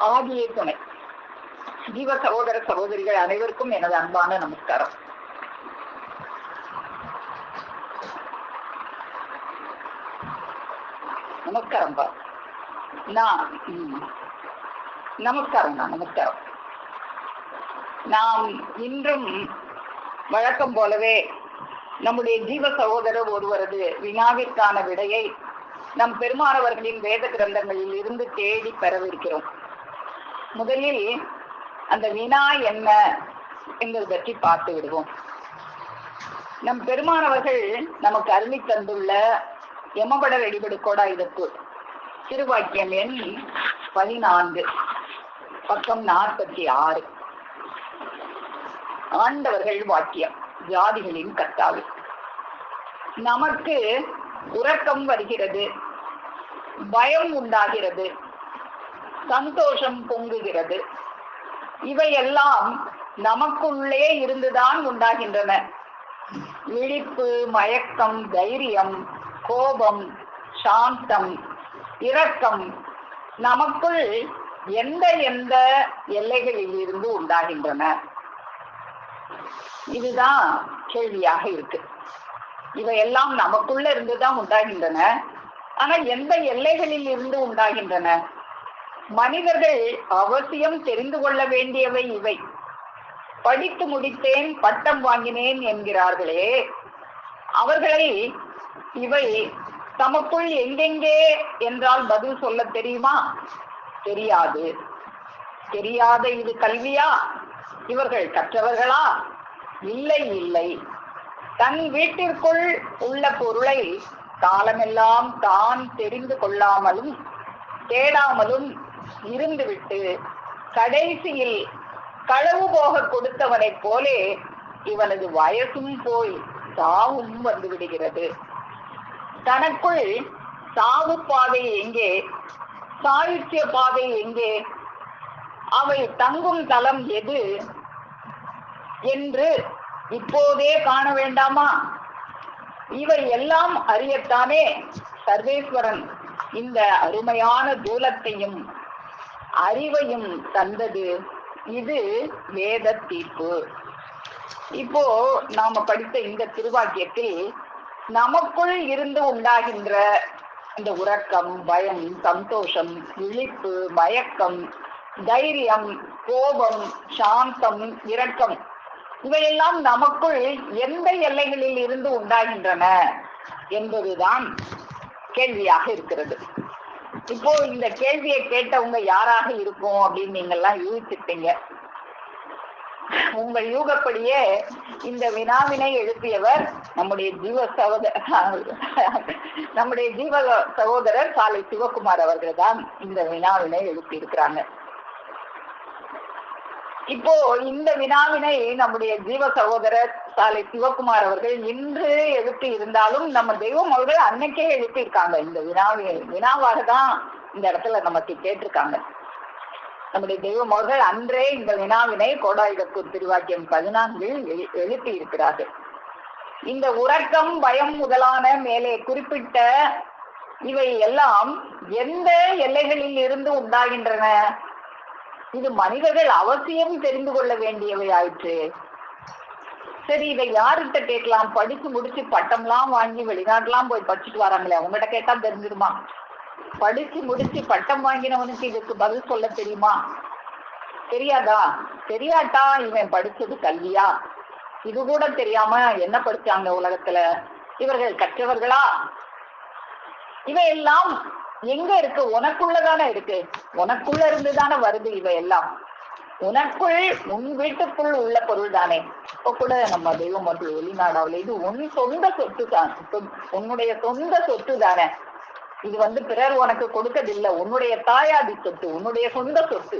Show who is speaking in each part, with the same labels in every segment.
Speaker 1: ஆகிய துணை. ஜீவ சகோதர சகோதரிகள் அனைவருக்கும் எனது அன்பான நமஸ்காரம். நமஸ்காரம்பா. நமஸ்காரம். நாம் இன்றும் வழக்கம் போலவே நம்முடைய ஜீவ சகோதரர் ஒருவரது வினாவிற்கான விடையை நம் பெருமானவர்களின் வேத கிரந்தங்களில் இருந்து தேடி பெறவிருக்கிறோம். முதலில் அந்த வினா என்ன என்பது பற்றி பார்த்து விடுவோம். நம் பெருமானவர்கள் நமக்கு அருளி தந்துள்ள எமபட வெடிபடு கோடாயுதத்து திருவாக்கியம் எண் 14, பக்கம் 46. ஆண்டவர்கள் வாக்கியம். ஜாதிகளின் கர்த்தாவே, நமக்கு உறக்கம் வருகிறது, பயம் உண்டாகிறது, சந்தோஷம் பொங்குகிறது. இவையெல்லாம் நமக்குள்ளே இருந்துதான் உண்டாகின்றன. விழிப்பு, மயக்கம், தைரியம், கோபம், சாந்தம், இரக்கம் நமக்குள் எந்த எந்த எல்லைகளில் இருந்து உண்டாகின்றன? இதுதான் கேள்வியாக இருக்கு. இவையெல்லாம் நமக்குள்ள இருந்துதான் உண்டாகின்றன. ஆனா எந்த எல்லைகளில் இருந்து உண்டாகின்றன? மனிதர்கள் அவசியம் தெரிந்து கொள்ள வேண்டியவை இவை. படித்து முடித்தேன், பட்டம் வாங்கினேன் என்கிறார்களே, அவர்களை இவை தமக்குள் எங்கெங்கே என்றால் பதில் சொல்ல தெரியுமா? தெரியாது. தெரியாத இது கல்வியா? இவர்கள் கற்றவர்களா? இல்லை. தன் வீட்டிற்குள் உள்ள பொருளை காலமெல்லாம் தான் தெரிந்து கொள்ளாமலும் தேடாமலும் இருந்துவிட்டு கடைசியில் களவு போக கொடுத்தவனை போலே இவனது வயசும் போய் சாவும் வந்து விடுகிறது. தனக்குள் சாவு பாதை எங்கே? சாயுச்சிய பாதை எங்கே? அவை தங்கும் தலம் எது என்று இப்போதே காண வேண்டாமா? இவை எல்லாம் அறியத்தானே சர்வேஸ்வரன் இந்த அருமையான தூலத்தையும் அறிவையும் தந்தது. இது வேத தீர்ப்பு. இப்போ நாம படித்த இந்த திருவாக்கியத்தில் நமக்குள் இருந்து உண்டாகின்ற இந்த உறக்கம், பயம், சந்தோஷம், விழிப்பு, மயக்கம், தைரியம், கோபம், சாந்தம், இரக்கம் இவையெல்லாம் நமக்குள் எந்த எல்லைகளில் இருந்து உண்டாகின்றன என்பதுதான் கேள்வியாக இருக்கிறது. இப்போ இந்த கேள்வியை கேட்டவங்க யாராக இருக்கும் அப்படின்னு நீங்க எல்லாம் யூகிச்சிட்டீங்க. உங்கள் யூகப்படியே இந்த வினாவினை எழுப்பியவர் நம்முடைய ஜீவ சகோதரர் சாலை சிவகுமார் அவர்கள் தான் இந்த வினாவினை எழுப்பி இருக்கிறாங்க. இப்போ இந்த வினாவினை நம்முடைய ஜீவ சகோதரர் சாலை சிவகுமார் அவர்கள் இன்று எழுப்பி இருந்தாலும் நம்ம தெய்வம் அவர்கள் அன்னைக்கே எழுப்பி இருக்காங்க. இந்த வினாவாக தான் இந்த இடத்துல நமக்கு கேட்டிருக்காங்க. நம்முடைய தெய்வம் அவர்கள் அன்றே இந்த வினாவினை கோடாயுதத்தூர் திருவாக்கியம் 14 எழுப்பி இருக்கிறார்கள். இந்த உறக்கம், பயம் முதலான மேலே குறிப்பிட்ட இவை எல்லாம் எந்த எல்லைகளில் இருந்து உண்டாகின்றன? இது மனிதர்கள் அவசியம் தெரிந்து கொள்ள வேண்டியவை ஆயிற்று. சரி, இதை யார்கிட்ட கேட்கலாம்? படிச்சு முடிச்சு பட்டம்லாம் வாங்கி வெளிநாட்டுலாம் போய் படிச்சுட்டு வராங்களே, அவங்ககிட்ட கேட்டா தெரிஞ்சிடுமா? படிச்சு முடிச்சு பட்டம் வாங்கினவனுக்கு இதுக்கு பதில் சொல்ல தெரியுமா? தெரியாதா? தெரியாட்டா இவன் படிச்சது கல்வியா? இது கூட தெரியாம என்ன படிச்சாங்க உலகத்துல? இவர்கள் கற்றவர்களா? இவையெல்லாம் எங்க இருக்கு? உனக்குள்ளதானே இருக்கு. உனக்குள்ள இருந்துதானே வருது இவையெல்லாம். உனக்குள் உன் வீட்டுக்குள் உள்ள பொருள் தானே. இப்ப கூட நம்ம தெய்வம் மற்றும் வெளிநாடாவில் இது உன் சொந்த சொத்து தான். உன்னுடைய சொந்த சொத்து தானே. இது பிறர் உனக்கு கொடுக்கதில்லை. உன்னுடைய தாயாதி சொத்து, உன்னுடைய சொந்த சொத்து.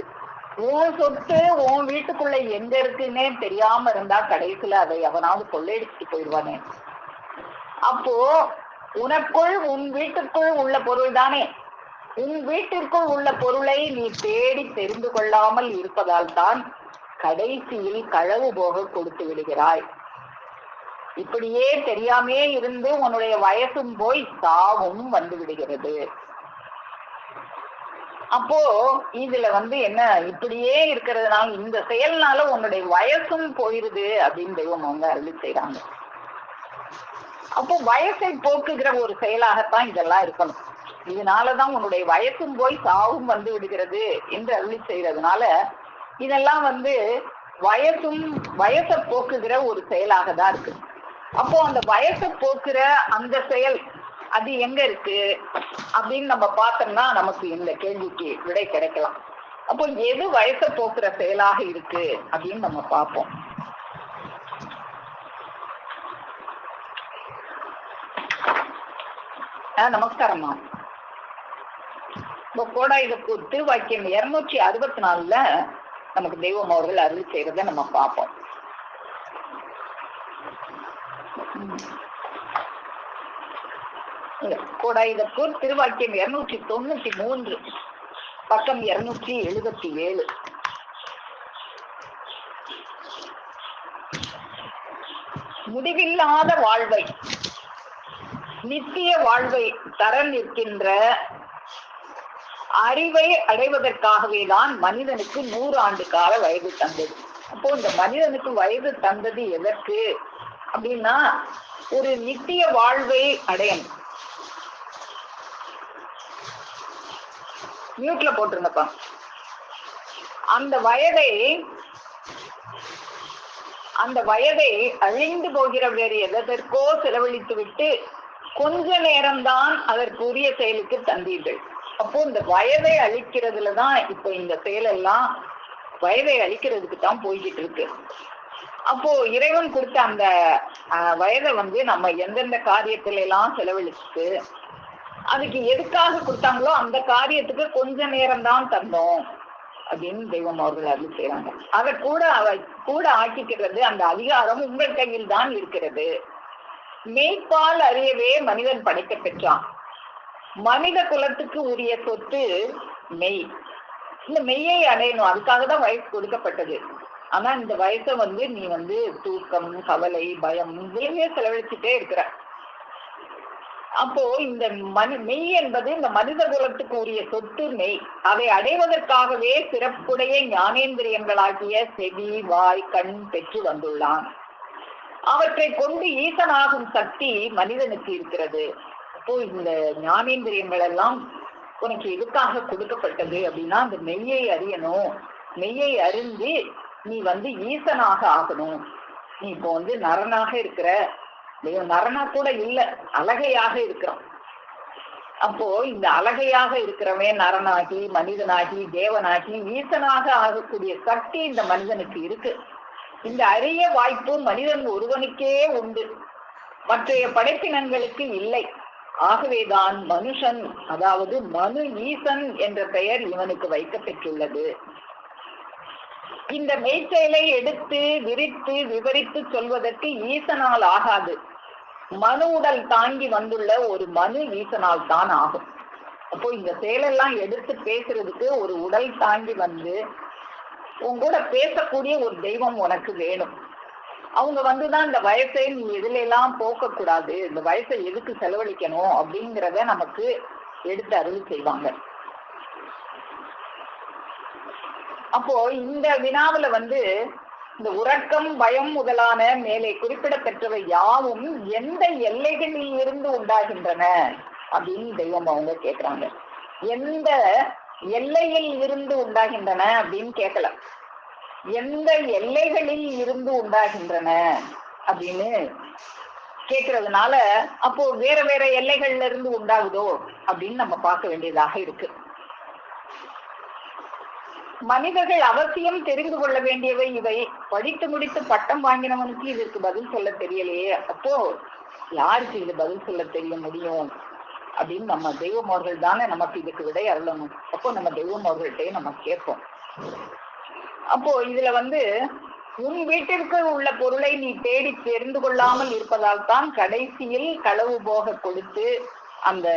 Speaker 1: உன் சொத்து உன் வீட்டுக்குள்ள எங்க இருக்குன்னே தெரியாம இருந்தா கடைசியில அதை அவனாவது கொள்ளையடிச்சுட்டு போயிடுவானே. அப்போ உனக்குள் உன் வீட்டுக்குள் உள்ள பொருள் தானே. உன் வீட்டிற்குள் உள்ள பொருளை நீ தேடி தெரிந்து கொள்ளாமல் இருப்பதால் தான் கடைசியில் களவு போக கொடுத்து விடுகிறாய். இப்படியே தெரியாமே இருந்து உன்னுடைய வயசும் போய் சாவும் வந்து விடுகிறது. அப்போ இதுல என்ன இப்படியே இருக்கிறதுனால இந்த செயல்னால உன்னுடைய வயசும் போயிருது அப்படின்னு தெய்வம் அவங்க அருளி செய்யறாங்க. அப்போ வயசை போக்குகிற ஒரு செயலாகத்தான் இதெல்லாம் இருக்கணும். இதனாலதான் உன்னுடைய வயசும் போய் சாவும் வந்து விடுகிறது என்று அருளி செய்யறதுனால இதெல்லாம் வயசை போக்குகிற ஒரு செயலாக தான் இருக்கு. அப்போ அந்த வயசை போக்குற அந்த செயல் அது எங்க இருக்கு அப்படின்னு நம்ம பார்த்தோம்னா நமக்கு இந்த கேள்விக்கு விடை கிடைக்கலாம். அப்போ எது வயசை போக்குற செயலாக இருக்கு அப்படின்னு நம்ம பார்ப்போம். நமஸ்காரம்மா. இப்போ கோடாயுதப்பு திருவாக்கியம் 264ல நமக்கு தெய்வம் அவர்கள் அருள் செய்யறத நம்ம பார்ப்போம். கோடாயுதப்பூர் திருவாக்கியம் 293 பக்கம் 277. முடிவில்லாத வாழ்வை நித்திய வாழ்வை தர நிற்கின்ற அறிவை அடைவதற்காகவே தான் மனிதனுக்கு 100 ஆண்டு கால வயது தந்தது. அப்போ இந்த மனிதனுக்கு வயது தந்தது எதற்கு அப்படின்னா ஒரு நித்திய வாழ்வை அடையணும். மியூட்ல போட்டிருந்தப்பா. அந்த வயதை அழிந்து போகிற வேறு எதற்கோ செலவழித்து விட்டு கொஞ்ச நேரம்தான் அதற்குரிய செயலுக்கு தந்தீர்கள். அப்போ இந்த வயதை அழிக்கிறதுலதான் இப்ப இந்த செயலெல்லாம் வயதை அழிக்கிறதுக்கு தான் போய்கிட்டு இருக்கு. அப்போ இறைவன் கொடுத்த அந்த வயதை நம்ம எந்தெந்த காரியத்தில எல்லாம் செலவழிச்சு அதுக்கு எதுக்காக கொடுத்தாங்களோ அந்த காரியத்துக்கு கொஞ்ச நேரம் தான் தந்தோம் அப்படின்னு தெய்வம் அவர்கள் அருள் செய்யறாங்க. அதை கூட ஆக்கிக்கிறது அந்த அதிகாரம் உங்கள் கையில் தான் இருக்கிறது. மெய்ப்பால் அறியவே மனிதன் படைக்க பெற்றான். மனித குலத்துக்கு உரிய சொத்து மெய். இந்த மெய்யை அடையணும், அதுக்காக தான் வயசு கொடுக்கப்பட்டது. ஆனா இந்த வயசை நீ தூக்கம், கவலை, பயம் இதுலயே செலவழிச்சுட்டே இருக்கிற. அப்போ இந்த மெய் என்பது இந்த மனித குலத்துக்கு உரிய சொத்து மெய். அதை அடைவதற்காகவே சிறப்புடைய ஞானேந்திரியங்களாகிய செவி, வாய், கண் பெற்று வந்துள்ளான். அவற்றை கொண்டு ஈசனாகும் சக்தி மனிதனுக்கு இருக்கிறது. அப்போ இந்த ஞானேந்திரியங்கள் எல்லாம் உனக்கு எதுக்காக கொடுக்கப்பட்டது அப்படின்னா அந்த மெய்யை அறியணும். மெய்யை அறிந்து நீ ஈசனாக ஆகணும். நீ இப்போ நரனாக இருக்கிற, நரனா கூட இல்ல, அழகையாக இருக்கிறோம். அப்போ இந்த அழகையாக இருக்கிறவன் நரனாகி, மனிதனாகி, தேவனாகி, ஈசனாக ஆகக்கூடிய சக்தி இந்த மனிதனுக்கு இருக்கு. இந்த அரிய வாய்ப்பு மனிதன் ஒருவனுக்கே உண்டு, மற்றைய படைப்பினங்களுக்கு இல்லை. ஆகவேதான் மனுஷன், அதாவது மனு ஈசன் என்ற பெயர் இவனுக்கு வைக்கப்பெற்றுள்ளது. இந்த மெய்ச்செயலை எடுத்து விரித்து விவரித்து சொல்வதற்கு ஈசனால் ஆகாது. மனு உடல் தாங்கி வந்துள்ள ஒரு மனு ஈசனால் தான் ஆகும். அப்போ இந்த செயலெல்லாம் எடுத்து பேசுறதுக்கு ஒரு உடல் தாங்கி உங்கூட பேசக்கூடிய ஒரு தெய்வம் உனக்கு வேணும். அவங்க தான் இந்த வயசை நீ எதுல எல்லாம் போக்க கூடாது, இந்த வயசை எதுக்கு செலவழிக்கணும் அப்படிங்கிறத நமக்கு எடுத்து அருள் செய்வாங்க. அப்போ இந்த வினாவுல இந்த உறக்கம், பயம் முதலான மேலே குறிப்பிடப்பெற்றவை யாவும் எந்த எல்லைகளில் இருந்து உண்டாகின்றன அப்படின்னு தெய்வம் அவங்க கேக்குறாங்க. எந்த எல்லையில் இருந்து உண்டாகின்றன அப்படின்னு கேட்கல, எந்த எல்லைகளில் இருந்து உண்டாகின்றன அப்படின்னு கேட்கறதுனால அப்போ வேற வேற எல்லைகள்ல இருந்து உண்டாகுதோ அப்படின்னு நம்ம பார்க்க வேண்டியதாக இருக்கு. மனிதர்கள் அவசியம் தெரிந்து கொள்ள வேண்டியவை இவை. படித்து முடித்து பட்டம் வாங்கினவனுக்கு இதற்கு பதில் சொல்ல தெரியலையே, அப்போ யாருக்கு இது பதில் சொல்ல தெரிய முடியும் அப்படின்னு நம்ம தெய்வம் அவர்கள் தானே நமக்கு இதுக்கு விடை அருளணும். அப்போ நம்ம தெய்வம் அவர்கள்ட்டையும் நம்ம கேட்போம். அப்போ இதுல உன் வீட்டிற்கு உள்ள பொருளை நீ தேடி தெரிந்து கொள்ளாமல் இருப்பதால் தான் கடைசியில் களவு போக கொடுத்து அந்த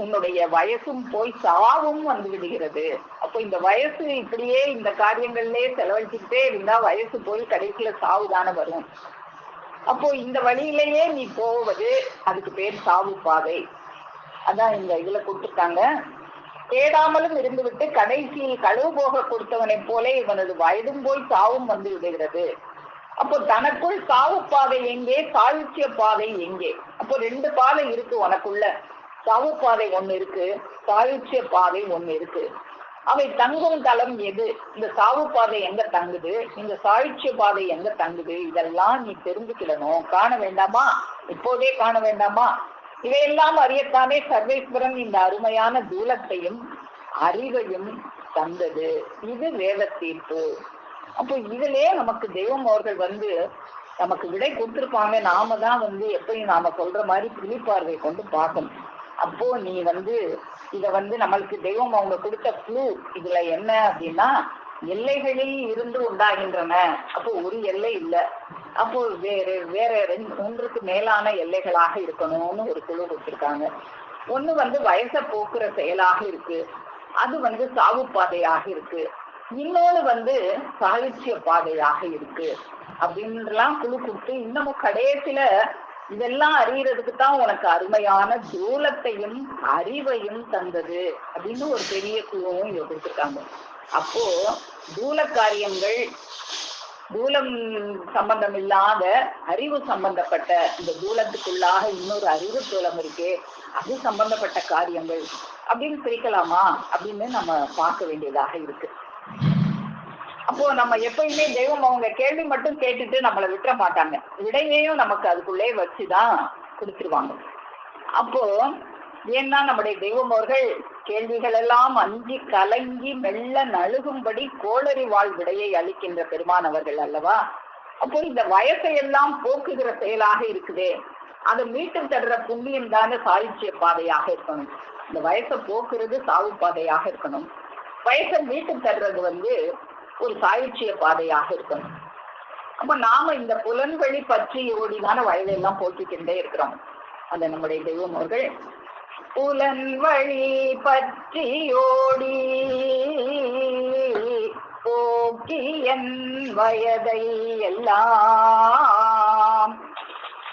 Speaker 1: உன்னுடைய வயசும் போய் சாவும் விடுகிறது. அப்போ இந்த வயசு இப்படியே இந்த காரியங்கள்லயே செலவழிச்சுக்கிட்டே இருந்தா வயசு போய் கடைசியில சாவுதானே வரும். அப்போ இந்த வழியிலேயே நீ போவது அதுக்கு பேர் சாவு பாதை. அதான் இந்த இதுல கொடுத்துருக்காங்க. தேடாமலும் இருந்துவிட்டு கடைசியில் களவு போக கொடுத்தவனை போல இவனது வயதும் போய் சாவும் வந்து விடுகிறது. அப்போ தனக்குள் சாவு பாதை எங்கே, சாயுச்சிய பாதை எங்கே? அப்போ 2 பாதை இருக்கு உனக்குள்ள. சாவு பாதை ஒண்ணு இருக்கு, சாயுச்சிய பாதை ஒண்ணு இருக்கு. அவை தங்கும் தளம் எது? இந்த சாவு பாதை எங்க தங்குது, இந்த சாயுச்சிய பாதை எங்க தங்குது? இதெல்லாம் நீ தெரிஞ்சுக்கிடணும். காண வேண்டாமா? இப்போதே காண வேண்டாமா? இவையெல்லாம் அறியத்தானே சர்வேஸ்வரன் இந்த அருமையான தூலத்தையும் அறிவையும் தந்தது. இது வேத தீர்ப்பு. அப்போ இதுலயே நமக்கு தெய்வம் அவர்கள் நமக்கு விடை கொடுத்திருப்பாங்க. நாம தான் எப்படி நாம சொல்ற மாதிரி பிரிப்பார்வை கொண்டு பார்க்கணும். அப்போ நீ இத நம்மளுக்கு தெய்வம் அவங்க கொடுத்த க்ளூ இதுல என்ன அப்படின்னா, எல்லைகளில் இருந்து உண்டாகின்றன. அப்போ ஒரு எல்லை இல்லை, அப்போ வேற 1க்கு மேலான எல்லைகளாக இருக்கணும்னு ஒரு குழு கொடுத்திருக்காங்க. ஒண்ணு வயசை போக்குற செயலாக இருக்கு, அது சாவு பாதையாக இருக்கு. இன்னொன்னு சாயுச்சிய பாதையாக இருக்கு அப்படின்லாம் குழு கொடுத்து, இன்னமும் கடைசியில இதெல்லாம் அறியறதுக்கு தான் உனக்கு அருமையான தூலத்தையும் அறிவையும் தந்தது அப்படின்னு ஒரு பெரிய குழுவும் இதை கொடுத்துருக்காங்க. அப்போ தூல காரியங்கள், தூலம் சம்பந்தம் இல்லாத அறிவு சம்பந்தப்பட்ட இந்த தூலத்துக்குள்ளாக இன்னொரு அறிவு தூலம் இருக்கே, அது சம்பந்தப்பட்ட காரியங்கள் அப்படின்னு பிரிக்கலாமா அப்படின்னு நம்ம பார்க்க வேண்டியதாக இருக்கு. அப்போ நம்ம எப்பயுமே தெய்வம் அவங்க கேள்வி மட்டும் கேட்டுட்டு நம்மளை விட்டுற மாட்டாங்க, விடையையும் நமக்கு அதுக்குள்ளே வச்சுதான் கொடுத்துருவாங்க. அப்போ ஏன்னா நம்முடைய தெய்வம் அவர்கள் கேள்விகள் எல்லாம் அஞ்சி கலங்கி மெல்ல நழுகும்படி கோளறி வாழ் விடையை அளிக்கின்ற பெருமானவர்கள் அல்லவா. அப்போ இந்த வயசையெல்லாம் போக்குகிற செயலாக இருக்குதே, அதை மீட்டு தர்ற புண்ணியம் தானே சாயுச்சிய பாதையாக இருக்கணும். இந்த வயசை போக்குறது சாவு பாதையாக இருக்கணும், வயசை மீட்டு தர்றது ஒரு சாயுச்சிய பாதையாக இருக்கணும். அப்ப நாம இந்த புலன்வழி பற்றி ஓடிதான வயதெல்லாம் போக்கிக்கிட்டே இருக்கிறோம். அந்த நம்முடைய தெய்வம் அவர்கள் புலன்வழி பற்றி ஓடி போக்கி என் வயதை எல்லாம்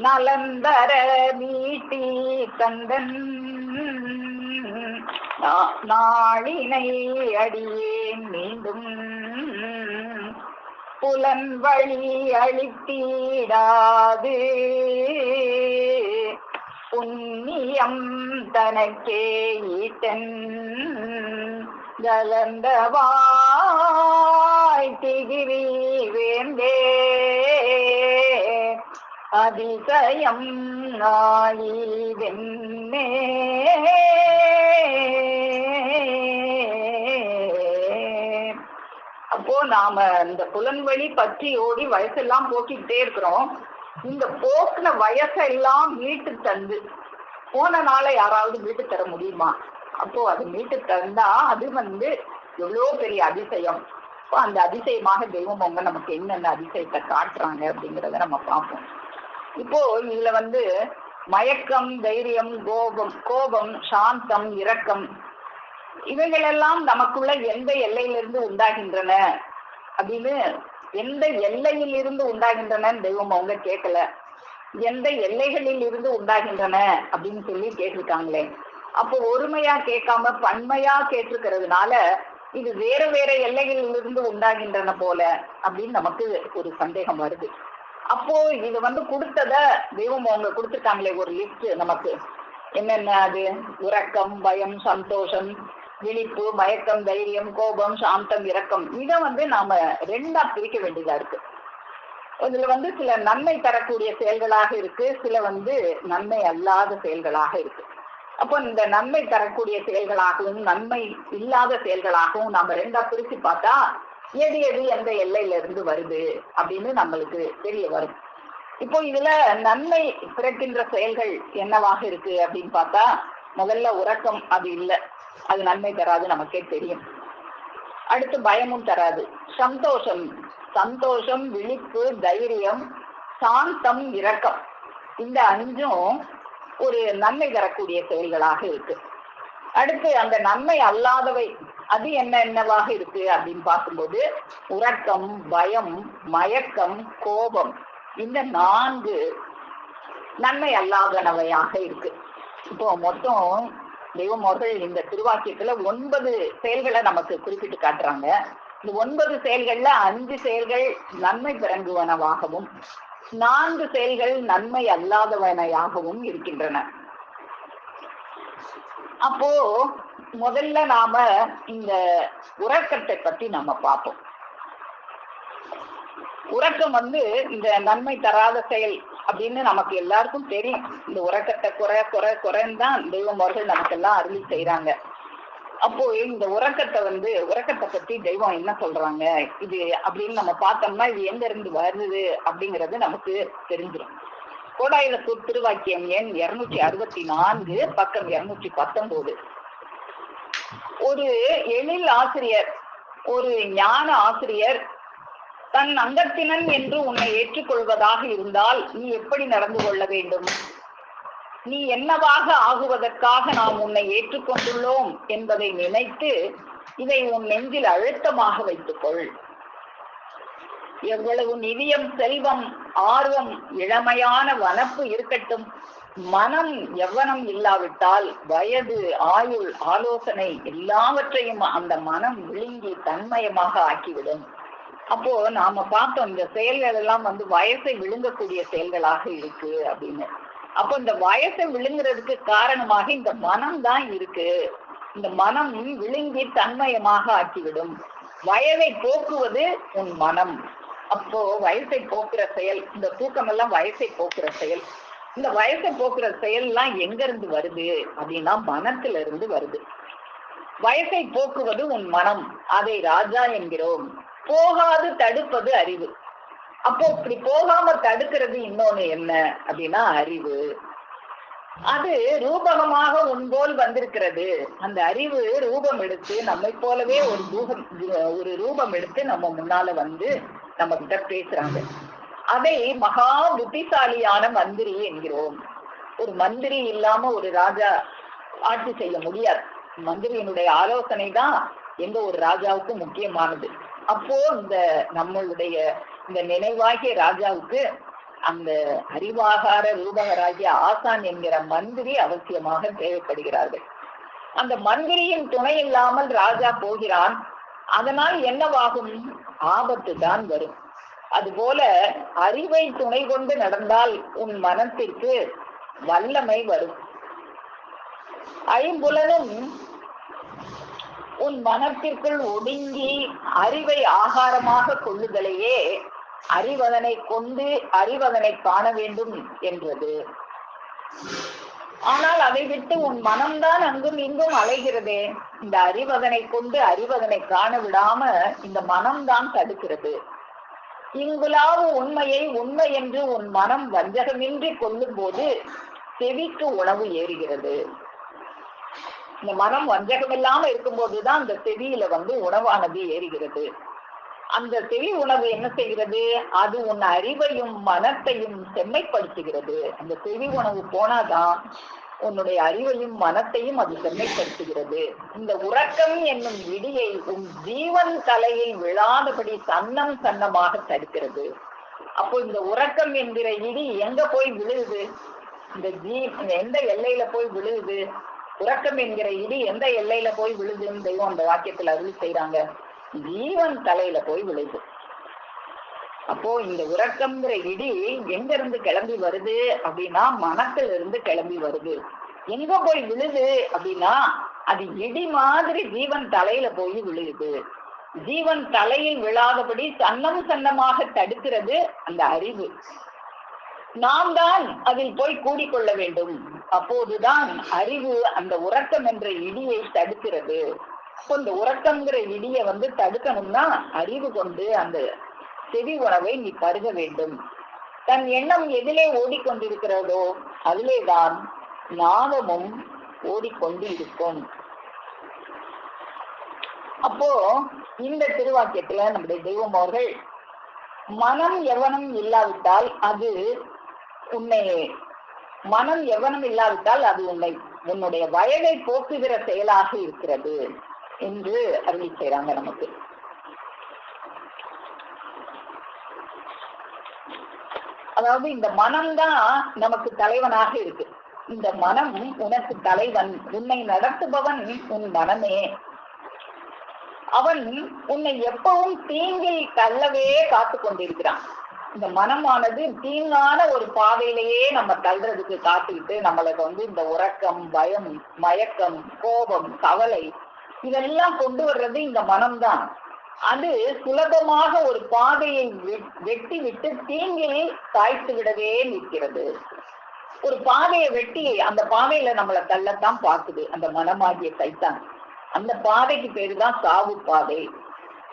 Speaker 1: நலந்தர மீட்டி தந்தன் நாளினை அடியேன் மீண்டும் புலன் வழி அளித்தீடாது புண்ணியம் தனக்கே ஈட்டன் கலந்தவாய் திகிரி வேண்டே அதிசயம் நாயிதென்னே. அப்போ நாம இந்த புலன்வழி பற்றி ஓடி வயசெல்லாம் போக்கிக்கிட்டே இருக்கிறோம். இந்த போக்குன வயசெல்லாம் மீட்டு தந்து போன நாளை யாராவது மீட்டு தர முடியுமா? அப்போ அது மீட்டு தந்தா அது எவ்வளோ பெரிய அதிசயம். இப்போ அந்த அதிசயமாக தெய்வம் அவங்க நமக்கு என்னென்ன அதிசயத்தை காட்டுறாங்க அப்படிங்கிறத நம்ம பார்ப்போம். இப்போ இதுல மயக்கம், தைரியம், கோபம், சாந்தம், இரக்கம் இவைகளெல்லாம் நமக்குள்ள எந்த எல்லையிலிருந்து உண்டாகின்றன அப்படின்னு, எந்த எல்லையில் இருந்து உண்டாகின்றன தெய்வம் அவங்க கேட்கல, எந்த எல்லைகளில் இருந்து உண்டாகின்றன அப்படின்னு சொல்லி கேட்டிருக்காங்களே. அப்போ ஒருமையா கேட்காம பன்மையா கேட்டிருக்கிறதுனால இது வேற வேற எல்லைகளில் இருந்து உண்டாகின்றன போல அப்படின்னு நமக்கு ஒரு சந்தேகம் வருது. அப்போ இது கொடுத்தத தெய்வம் அவங்க கொடுத்துருக்காங்களே ஒரு லிஸ்ட் நமக்கு. என்னென்ன அது? உறக்கம், பயம், சந்தோஷம், விழிப்பு, மயக்கம், தைரியம், கோபம், சாந்தம், இரக்கம். இதை நாம 2ஆ பிரிக்க வேண்டியதா இருக்கு. இதுல சில நன்மை தரக்கூடிய செயல்களாக இருக்கு, சில நன்மை அல்லாத செயல்களாக இருக்கு. அப்போ இந்த நன்மை தரக்கூடிய செயல்களாகவும் நன்மை இல்லாத செயல்களாகவும் நாம 2ஆ பிரிச்சு பார்த்தா எது எது எந்த எல்லையில இருந்து வருது அப்படின்னு நம்மளுக்கு தெரிய வரும். இப்போ இதுல நன்மை பிறக்கின்ற செயல்கள் என்னவாக இருக்கு அப்படின்னு பார்த்தா, முதல்ல உறக்கம், அது இல்லை, அது நன்மை தராது, நமக்கே தெரியும். அடுத்து பயமும் தராது. சந்தோஷம், விழிப்பு, தைரியம், சாந்தம், இரக்கம், இந்த 5ம் ஒரு நன்மை தரக்கூடிய செயல்களாக இருக்கு. அடுத்து அந்த நன்மை அல்லாதவை அது என்னவாக இருக்கு அப்படின்னு பார்க்கும்போது, உறக்கம், பயம், மயக்கம், கோபம், இந்த 4 நன்மை அல்லாதனவையாக இருக்கு. இப்போ மொத்தம் தெய்வம் அவர்கள் இந்த திருவாக்கியத்துல 9 செயல்களை நமக்கு குறிப்பிட்டு காட்டுறாங்க. இந்த 9 செயல்கள்ல 5 செயல்கள் நன்மை பிறங்குவனவாகவும் 4 செயல்கள் நன்மை அல்லாதவனையாகவும் இருக்கின்றன. அப்போ முதல்ல நாம இந்த உறக்கத்தை பத்தி நாம பார்ப்போம். உறக்கம் இந்த நன்மை தராத செயல் அப்படின்னு நமக்கு எல்லாருக்கும் தெரியும். இந்த உறக்கத்தை குறைன்னு தான் தெய்வம் அவர்கள் நமக்கெல்லாம் அருளி செய்யறாங்க. அப்போ இந்த உறக்கத்தை பத்தி தெய்வம் என்ன சொல்றாங்க இது அப்படின்னு நம்ம பார்த்தோம்னா இது எங்க இருந்து வருது அப்படிங்கிறது நமக்கு தெரிஞ்சிடும். கோடாயிரத்தூர் திருவாக்கியம் எண் 264 பக்கம் 219. ஒரு எழில் ஆசிரியர், ஒரு ஞான ஆசிரியர் தன் அங்கத்தினன் என்று உன்னை ஏற்றுக்கொள்வதாக இருந்தால் நீ எப்படி நடந்து கொள்ள வேண்டும்? நீ என்னவாக ஆகுவதற்காக நாம் உன்னை ஏற்றுக்கொண்டுள்ளோம் என்பதை நினைத்து இதை உன் நெஞ்சில் அழுத்தமாக வைத்துக்கொள். எவ்வளவு நிதியம், செல்வம், ஆர்வம், இளமையான வனப்பு இருக்கட்டும், மனம் எவ்வனம் இல்லாவிட்டால் வயது, ஆயுள், ஆலோசனை எல்லாவற்றையும் அந்த மனம் விழுங்கி தன்மயமாக ஆக்கிவிடும். அப்போ நாம பார்த்தோம் இந்த செயல்கள் எல்லாம் வயசை விழுங்கக்கூடிய செயல்களாக இருக்கு அப்படின்னு. அப்போ இந்த வயசை விழுங்குறதுக்கு காரணமாக இந்த மனம் தான் இருக்கு. இந்த மனம் விழுங்கி தன்மயமாக ஆக்கிவிடும். வயதை போக்குவது உன் மனம். அப்போ வயசை போக்குற செயல், இந்த தூக்கம் எல்லாம் வயசை போக்குற செயல். இந்த வயசை போக்குற செயல் எல்லாம் எங்க இருந்து வருது அப்படின்னா மனத்துல இருந்து வருது. வயசை போக்குவது உன் மனம், அதை ராஜா என்கிறோம். போகாது தடுப்பது அறிவு. அப்போ இப்படி போகாம தடுக்கிறது இன்னொன்னு என்ன அப்படின்னா அறிவு. அது ரூபகமாக உன்போல் வந்திருக்கிறது. அந்த அறிவு ரூபம் எடுத்து நம்மை போலவே ஒரு ரூபம் எடுத்து நம்ம முன்னால நம்ம கிட்ட பேசுறாங்க. அதை மகா புத்திசாலியான மந்திரி என்கிறோம். ஒரு மந்திரி இல்லாம ஒரு ராஜா ஆட்சி செய்ய முடியாது. மந்திரியினுடைய ஆலோசனை தான் எந்த ஒரு ராஜாவுக்கும் முக்கியமானது. அப்போ நம்மளுடைய இந்த நினைவாகிய ராஜாவுக்கு அந்த அறிவாகார ரூபகராகிய ஆசான் என்கிற மந்திரி அவசியமாக தேவைப்படுகிறார்கள். அந்த மந்திரியின் துணை இல்லாமல் ராஜா போகிறான். அதனால் என்னவாகும்? ஆபத்து தான் வரும். அதுபோல அறிவை துணை கொண்டு நடந்தால் உன் மனத்திற்கு வல்லமை வரும். ஐம்புலனும் உன் மனத்திற்குள் ஒடுங்கி அறிவை ஆகாரமாக கொள்ளுதலையே அறிவதனை கொண்டு அறிவதனை காண வேண்டும் என்றது. ஆனால் அதை விட்டு உன் மனம்தான் அங்கும் இங்கும் அலைகிறதே. இந்த அறிவதனை கொண்டு அறிவதனை காண விடாம இந்த மனம்தான் தடுக்கிறது. இங்குலாவு உண்மையை உண்மை என்று உன் மனம் வஞ்சகமின்றி கொள்ளும் போது செவிக்கு உணவு ஏறுகிறது. இந்த மனம் வஞ்சகம் இல்லாம இருக்கும் போதுதான் அந்த செவியில உணவானது ஏறுகிறது. அந்த செவி உணவு என்ன செய்கிறது? அது உன் அறிவையும் மனத்தையும் செம்மைப்படுத்துகிறது. அந்த செவி உணவு போனாதான் உன்னுடைய அறிவையும் மனத்தையும் அது செம்மைப்படுத்துகிறது. இந்த உறக்கம் என்னும் இடியை உன் ஜீவன் தலையில் விழாதபடி சன்னம் சன்னமாக தடுக்கிறது. அப்போ இந்த உறக்கம் என்கிற இடி எங்க போய் விழுகுது? எந்த எல்லையில போய் விழுகுது? உறக்கம் என்கிற இடி எந்த எல்லையில போய் விழுதுன்னு தெய்வம் அந்த வாக்கியத்துல அருளி செய்யறாங்க. ஜீவன் தலையில போய் விழுது. அப்போ இந்த உறக்கம்ங்கிற இடி எங்க இருந்து கிளம்பி வருது அப்படின்னா மனத்துல இருந்து கிளம்பி வருது. எங்க போய் விழுது அப்படின்னா அது இடி மாதிரி ஜீவன் தலையில போய் விழுகுது. ஜீவன் தலையில் விழாதபடி சன்னம் சன்னமாக தடுக்கிறது அந்த அறிவு. நாம் தான் அதில் போய் கூடிக்கொள்ள வேண்டும். அப்போதுதான் அறிவு அந்த உறக்கம் என்ற இடியை தடுக்கிறது. அப்போ இந்த உறக்கம்ங்கிற இடியை தடுக்கணும்னா அறிவு கொண்டு அந்த செவி உணவை நீ பருக வேண்டும். தன் எண்ணம் எதிலே ஓடிக்கொண்டிருக்கிறதோ அதிலேதான் நாதமும் ஓடிக்கொண்டு இருக்கும். அப்போ இந்த திருவாக்கியத்துல நம்முடைய தெய்வம் அவர்கள் மனம் எவனம் இல்லாவிட்டால் அது உன்னை உன்னுடைய வயதை போக்குகிற செயலாக இருக்கிறது என்று அருளி செய்றாங்க நமக்கு. அதாவது இந்த மனம்தான் நமக்கு தலைவனாக இருக்கு. இந்த மனம் உனக்கு தலைவன், உன்னை நடத்துபவன் உன் மனமே. அவன் உன்னை எப்பவும் தீங்கில் தள்ளவே காத்து கொண்டிருக்கிறான். இந்த மனமானது தீங்கான ஒரு பாதையிலேயே நம்ம தள்ளுறதுக்கு காத்துக்கிட்டு நம்மளுக்கு இந்த உறக்கம், பயம், மயக்கம், கோபம், கவலை இதெல்லாம் கொண்டு வர்றது இந்த மனம்தான். அது சுலபமாக ஒரு பாதையை வெட்டி விட்டு தீங்கில் சாய்த்து விடவே நிற்கிறது. ஒரு பாதையை வெட்டி அந்த பாதையில நம்மளை தள்ளத்தான் பார்க்குது அந்த மனமாகிய சைத்தான். அந்த பாதைக்கு பேருதான் சாவு பாதை.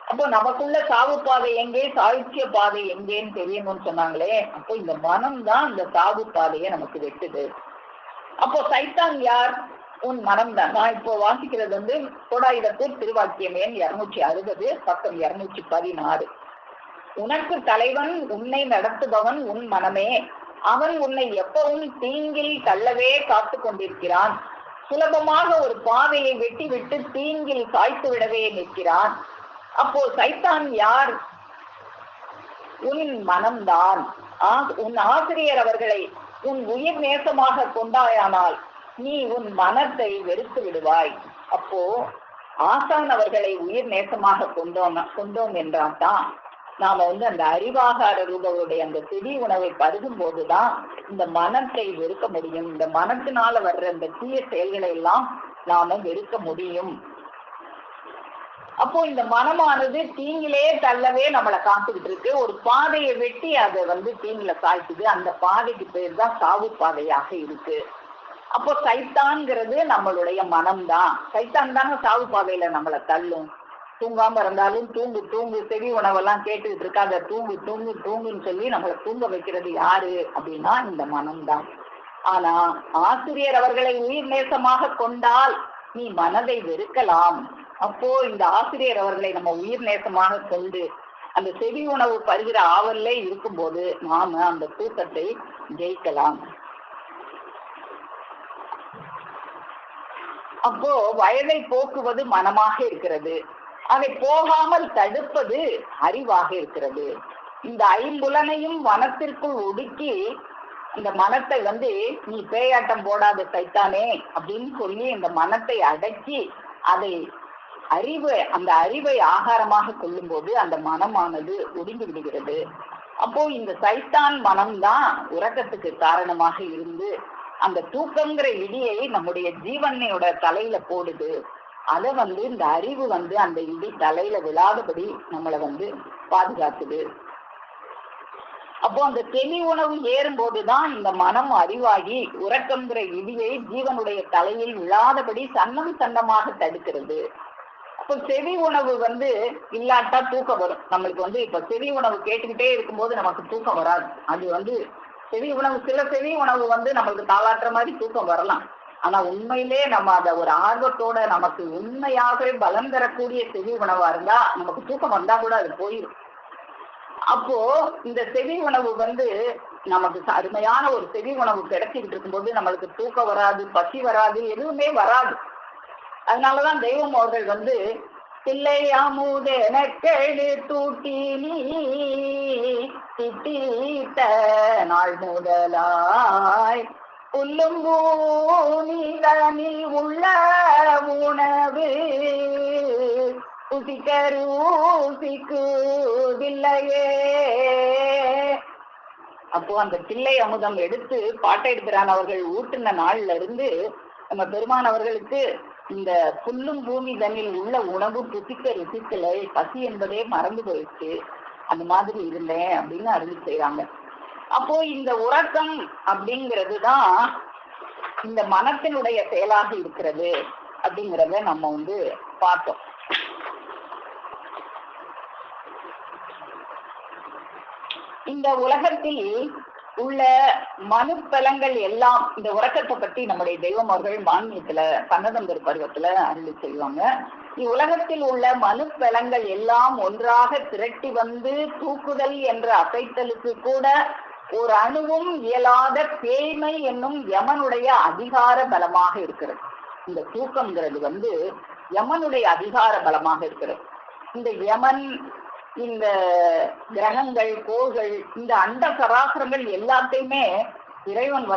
Speaker 1: அப்போ நமக்குள்ள சாவு பாதை எங்கே, சாயுச்சிய பாதை எங்கேன்னு தெரியணும்னு சொன்னாங்களே. அப்போ இந்த மனம் தான் இந்த சாவு பாதையை நமக்கு வெட்டுது. அப்போ சைத்தான் யார்? உன் மனம் தான். நான் இப்போ வாசிக்கிறது கோடாயுதத்தூர் திருவாக்கியம் எண் 260 பக்கம் 216. உனக்கு தலைவன், உன்னை நடத்துபவன் உன் மனமே. அவன் உன்னை எப்பவும் தீங்கில் தள்ளவே காத்து கொண்டிருக்கிறான். சுலபமாக ஒரு பாதையை வெட்டி விட்டு தீங்கில் சாய்த்து விடவே நிற்கிறான். அப்போ சைத்தான் யார்? உன் மனம்தான். உன் ஆசிரியர் அவர்களை உன் உயிர் நேசமாக கொண்டாயானால் நீ உன் மனத்தை வெறுத்து விடுவாய். அப்போ ஆசான் அவர்களை உயிர் நேசமாக கொண்டோம் என்றால்தான் நாம அந்த அறிவாகார ரூபங்களுடைய அந்த செடி உணவை பருகும் போதுதான் இந்த மனத்தை வெறுக்க முடியும். இந்த மனத்தினால வர்ற இந்த தீய செயல்களை எல்லாம் நாம வெறுக்க முடியும். அப்போ இந்த மனமானது தீங்கிலே தள்ளவே நம்மளை காத்துக்கிட்டு இருக்கு. ஒரு பாதையை வெட்டி அதை தீங்குல சாய்க்குது. அந்த பாதைக்கு பேர் தான் சாவு பாதையாக இருக்கு. அப்போ சைத்தான்ங்கிறது நம்மளுடைய மனம்தான். சைத்தான் தானே சாவு பாதையில நம்மளை தள்ளும். தூங்காம இருந்தாலும் தூங்கு தூங்கு, செவி உணவெல்லாம் கேட்டுக்கிட்டு இருக்காங்க, தூங்கு தூங்கு தூங்குன்னு சொல்லி நம்மளை தூங்க வைக்கிறது யாரு அப்படின்னா இந்த மனம்தான். ஆனா ஆசிரியர் அவர்களை உயிர் நேசமாக கொண்டால் நீ மனதை வெறுக்கலாம். அப்போ இந்த ஆசிரியர் அவர்களை நம்ம உயிர் நேசமாக கொண்டு அந்த செவி உணவு பருகிற ஆவல்ல இருக்கும்போது நாம அந்த தூக்கத்தை ஜெயிக்கலாம். அப்போ வயதை போக்குவது மனமாக இருக்கிறது, அதை போகாமல் தடுப்பது அறிவாக இருக்கிறது. இந்த ஐம்புலனையும் வனத்திற்குள் ஒடுக்கி இந்த மனத்தை நீ பேயாட்டம் போடாத சைத்தானே அப்படின்னு சொல்லி இந்த மனத்தை அடக்கி அதை அந்த அறிவை ஆகாரமாக கொள்ளும் போது அந்த மனமானது ஒடுங்கி விடுகிறது. அப்போ இந்த சைத்தான் மனம்தான் உறக்கத்துக்கு காரணமாக இருந்து அந்த தூக்கங்கிற இடியை நம்முடைய ஜீவனையோட தலையில போடுது. அதை இந்த அறிவு அந்த இடி தலையில விழாதபடி நம்மளை பாதுகாக்குது. அப்போ அந்த செவி உணவு ஏறும் போதுதான் இந்த மனம் அறிவாகி உறக்கங்கிற இடியை ஜீவனுடைய தலையில் விழாதபடி சன்னம் சன்னமாக தடுக்கிறது. அப்போ செவி உணவு இல்லாட்டா தூக்கம் வரும் நம்மளுக்கு. இப்ப செவி உணவு கேட்டுக்கிட்டே இருக்கும்போது நமக்கு தூக்கம் வராது. அது செவி உணவு, சில செவி உணவு நம்மளுக்கு தாளாட்டுற மாதிரி தூக்கம் வரலாம். ஆனா உண்மையிலே நம்ம அதை ஒரு ஆர்வத்தோட நமக்கு உண்மையாகவே பலம் தரக்கூடிய செவி உணவா இருந்தா நமக்கு தூக்கம் வந்தா கூட அது போயிடும். அப்போ இந்த செவி உணவு நமக்கு அருமையான ஒரு செவி உணவு கிடைச்சிக்கிட்டு இருக்கும்போது நம்மளுக்கு தூக்கம் வராது, பசி வராது, எதுவுமே வராது. அதனாலதான் தெய்வம் அவர்கள் பிள்ளை அமுதென கேடு தூட்டி நீ திட்ட நாள் முதலாய் புல்லும் பூமிதனில் உள்ள உணவு ருசிக்குதில்லையே. அப்போ அந்த பிள்ளை அமுதம் எடுத்து பாட்டையெடுக்கிறான் அவர்கள் ஊட்டின நாள்ல இருந்து நம்ம பெருமான் அவர்களுக்கு இந்த புல்லும் பூமி தண்ணில் உள்ள உணவு ருசிக்கலை, பசி என்பதே மறந்து போயிடுச்சு, அந்த மாதிரி இருந்தேன் அப்படின்னு அருள் செய்யறாங்க. அப்போ இந்த உறக்கம் அப்படிங்கிறது தான் இந்த மனத்தினுடைய செயலாக இருக்கிறது அப்படிங்கிறத நம்ம பார்த்தோம். இந்த உலகத்தில் உள்ள மனுப்பலங்கள் எல்லாம் இந்த உறக்கத்தை பற்றி நம்முடைய தெய்வம் அவர்கள் மானியத்துல கண்ணதம்பர் பருவத்துல அருள் செய்வாங்க. இவ்வுலகத்தில் உள்ள மனுப்பலங்கள் எல்லாம் ஒன்றாக திரட்டி தூக்குதல் என்ற அசைத்தலுக்கு கூட ஒரு அணுவும் இயலாத பேய்மை என்னும் யமனுடைய அதிகார பலமாக இருக்கிறது. இந்த தூக்கம்ங்கிறது யமனுடைய அதிகார பலமாக இருக்கிறது. இந்த யமன், இந்த கிரகங்கள், கோள்கள், இந்த அண்ட சராசரங்கள் எல்லாத்தையுமே இறைவன்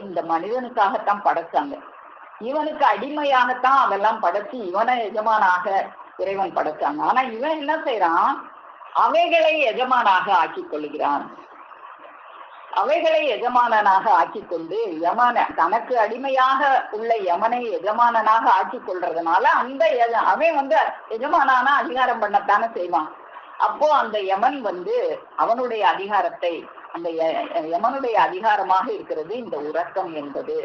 Speaker 1: இந்த மனிதனுக்காகத்தான் படைச்சாங்க. இவனுக்கு அடிமையாகத்தான் அதெல்லாம் படைச்சு இவனை எஜமானாக இறைவன் படைச்சாங்க. ஆனா இவன் என்ன செய்யறான்? அவைகளை எஜமானாக ஆக்கி கொள்கிறான். அவைகளை எஜமானனாக ஆக்கி கொண்டு தனக்கு அடிமையாக உள்ள யமனை எஜமானனாக ஆக்கி கொள்றதுனால அந்த அவன் எஜமானான அதிகாரம் பண்ணத்தானே செய்வான். அப்போ அந்த யமன் அவனுடைய அதிகாரத்தை, அந்த யமனுடைய அதிகாரமாக இருக்கிறது இந்த உறக்கம் என்பது.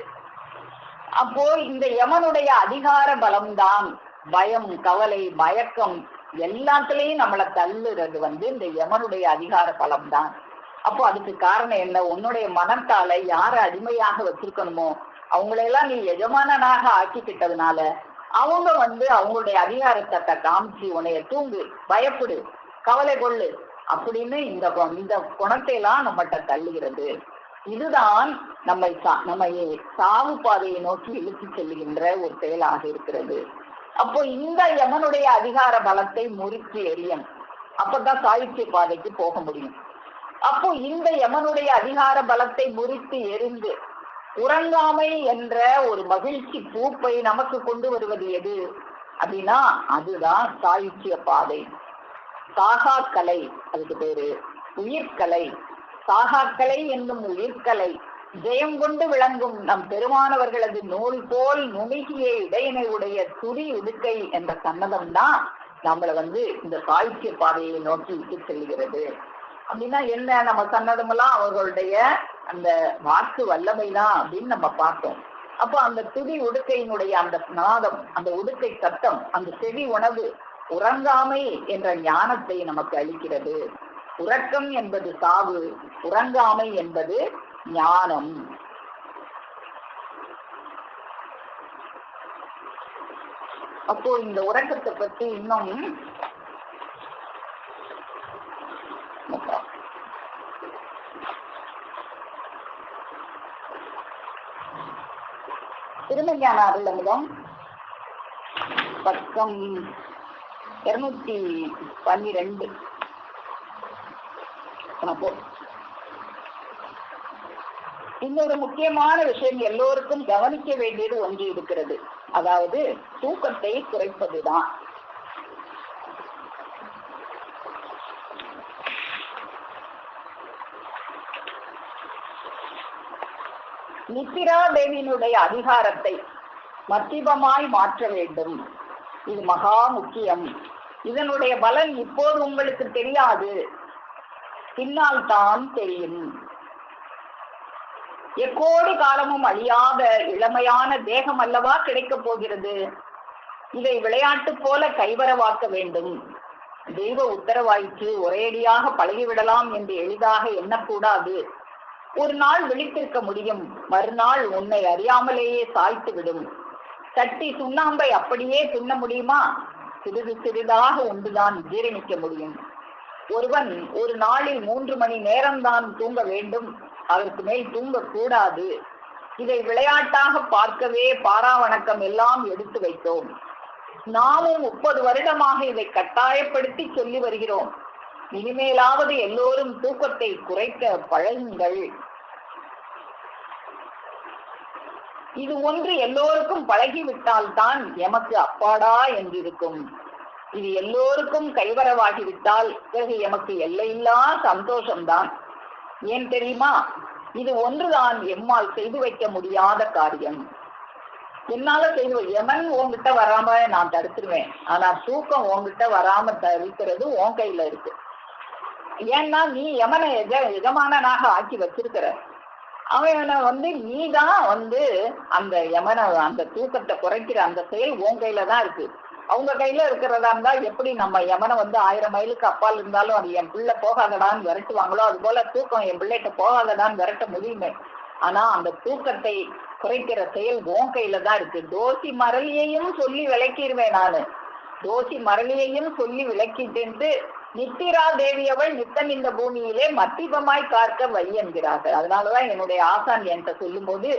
Speaker 1: அப்போ இந்த யமனுடைய அதிகார பலம்தான் பயம், கவலை, மயக்கம் எல்லாத்துலயும் நம்மளை தள்ளுறது இந்த யமனுடைய அதிகார பலம்தான். அப்போ அதுக்கு காரணம் என்ன? உன்னுடைய மனத்தால யாரை அடிமையாக வச்சிருக்கணுமோ அவங்களையெல்லாம் நீ எஜமானனாக ஆக்கிக்கிட்டதுனால அவங்க அவங்களுடைய அதிகாரத்தை காமிச்சு உன்னைய தூங்கு, பயப்படு, கவலை கொள்ளு அப்படின்னு இந்த குணத்தை எல்லாம் நம்மகிட்ட தள்ளுகிறது. இதுதான் நம்மை சாவு பாதையை நோக்கி இழுத்து செல்லுகின்ற ஒரு செயலாக இருக்கிறது. அப்போ இந்த யமனுடைய அதிகார பலத்தை முறித்து எறியும், அப்பதான் சாயுச்சிய பாதைக்கு போக முடியும். அப்போ இந்த யமனுடைய அதிகார பலத்தை முறித்து எரிந்து உறங்காமை என்ற ஒரு மகிழ்ச்சி பூப்பை நமக்கு கொண்டு வருவது எது அப்படின்னா அதுதான் சாயுச்சிய பாதை. சாகாக்கலை அதுக்கு பேரு, உயிர்கலை. சாகாக்கலை என்னும் உயிர்கலை ஜெயம் கொண்டு விளங்கும் நம் பெருமானவர்களது நூல் போல் நுணுகிய இடையினை உடைய துரி உடுக்கை என்ற சன்னதம் தான் நம்மளை இந்த சாயுச்சிய பாதையை நோக்கி விட்டு செல்கிறது. அப்படின்னா என்ன? நம்ம சன்னதமெல்லாம் அவர்களுடைய அந்த வாக்கு வல்லமைதான் அப்படின்னு நம்ம பார்த்தோம். அப்போ அந்த துதி உடுக்கையினுடைய அந்த நாதம், அந்த உடுக்கை சத்தம், அந்த செவி உணவு உறங்காமை என்ற ஞானத்தை நமக்கு அளிக்கிறது. உறக்கம் என்பது சாவு, உறங்காமை என்பது ஞானம். அப்போ இந்த உறக்கத்தை பற்றி இன்னும் திருமஞான அருளமுதம் பக்கம் 212. இன்னொரு முக்கியமான விஷயம் எல்லோருக்கும் கவனிக்க வேண்டியது ஒன்று இருக்கிறது. அதாவது தூக்கத்தை குறைப்பதுதான். நித்திரா தேவியினுடைய அதிகாரத்தை மத்தியமாய் மாற்ற வேண்டும். இது மகா முக்கியம். இதனுடைய பலன் இப்போது உங்களுக்கு தெரியாது, பின்னால் தான் தெரியும். எக்கோடி காலமும் அழியாத இளமையான தேகம் அல்லவா கிடைக்க போகிறது. இதை விளையாட்டு போல கைவரவாக்க வேண்டும். தெய்வ உத்தரவாய்க்கு ஒரேடியாக பழகிவிடலாம் என்று எளிதாக எண்ணக்கூடாது. ஒரு நாள் விழித்திருக்க முடியும், மறுநாள் உன்னை அறியாமலேயே சாய்த்து விடும். தட்டி சுண்ணாம்பை அப்படியே தின்ன முடியுமா? சிறிது சிறிதாக உண்டுதான் ஜீரணிக்க முடியும். ஒருவன் ஒரு நாளில் 3 மணி நேரம்தான் தூங்க வேண்டும், அதற்கு மேல் தூங்கக்கூடாது. இதை விளையாட்டாக பார்க்கவே பாராவணக்கம் எல்லாம் எடுத்து வைத்தோம். நாமும் 30 வருடமாக இதை கட்டாயப்படுத்தி சொல்லி வருகிறோம். இனிமேலாவது எல்லோரும் தூக்கத்தை குறைக்க பழகுங்கள். இது ஒன்று எல்லோருக்கும் பழகிவிட்டால் தான் எமக்கு அப்பாடா என்றிருக்கும். இது எல்லோருக்கும் கைவரவாகிவிட்டால் பிறகு எமக்கு எல்லையில்லா சந்தோஷம்தான். ஏன் தெரியுமா? இது ஒன்றுதான் எம்மால் செய்து வைக்க முடியாத காரியம். என்னால செய்து யமன் உன்கிட்ட வராம நான் தடுத்துருவேன், ஆனா தூக்கம் உன்கிட்ட வராம தடுக்கிறது உன் கையில இருக்கு. ஏன்னா நீ யமனை எஜமானனாக ஆக்கி வச்சிருக்கிற. அவனை நீதான் அந்த யமனை, அந்த தூக்கத்தை குறைக்கிற அந்த செயல் உன் கையில தான் இருக்கு. அவங்க கையில இருக்கிறதா இருந்தா எப்படி நம்ம யமனை 1000 மைலுக்கு அப்பால் இருந்தாலும் அது என் பிள்ளை போகாதடான்னு விரட்டுவாங்களோ அது போல தூக்கம் என் பிள்ளைகிட்ட போகாதடான்னு விரட்ட முடியுமே. ஆனா அந்த தூக்கத்தை குறைக்கிற செயல் உன் கையில தான் இருக்கு. தோசி மரளியையும் சொல்லி விளக்கிடுவேன் நானு. தோசி மரளியையும் சொல்லி விளக்கிட்டு நித்திரா தேவியவள் நித்தம் இந்த பூமியிலே மத்தியமாய் காக்க வை என்கிறார்கள். அதனாலதான் என்னுடைய ஆசான் என்கிட்ட சொல்லும் போது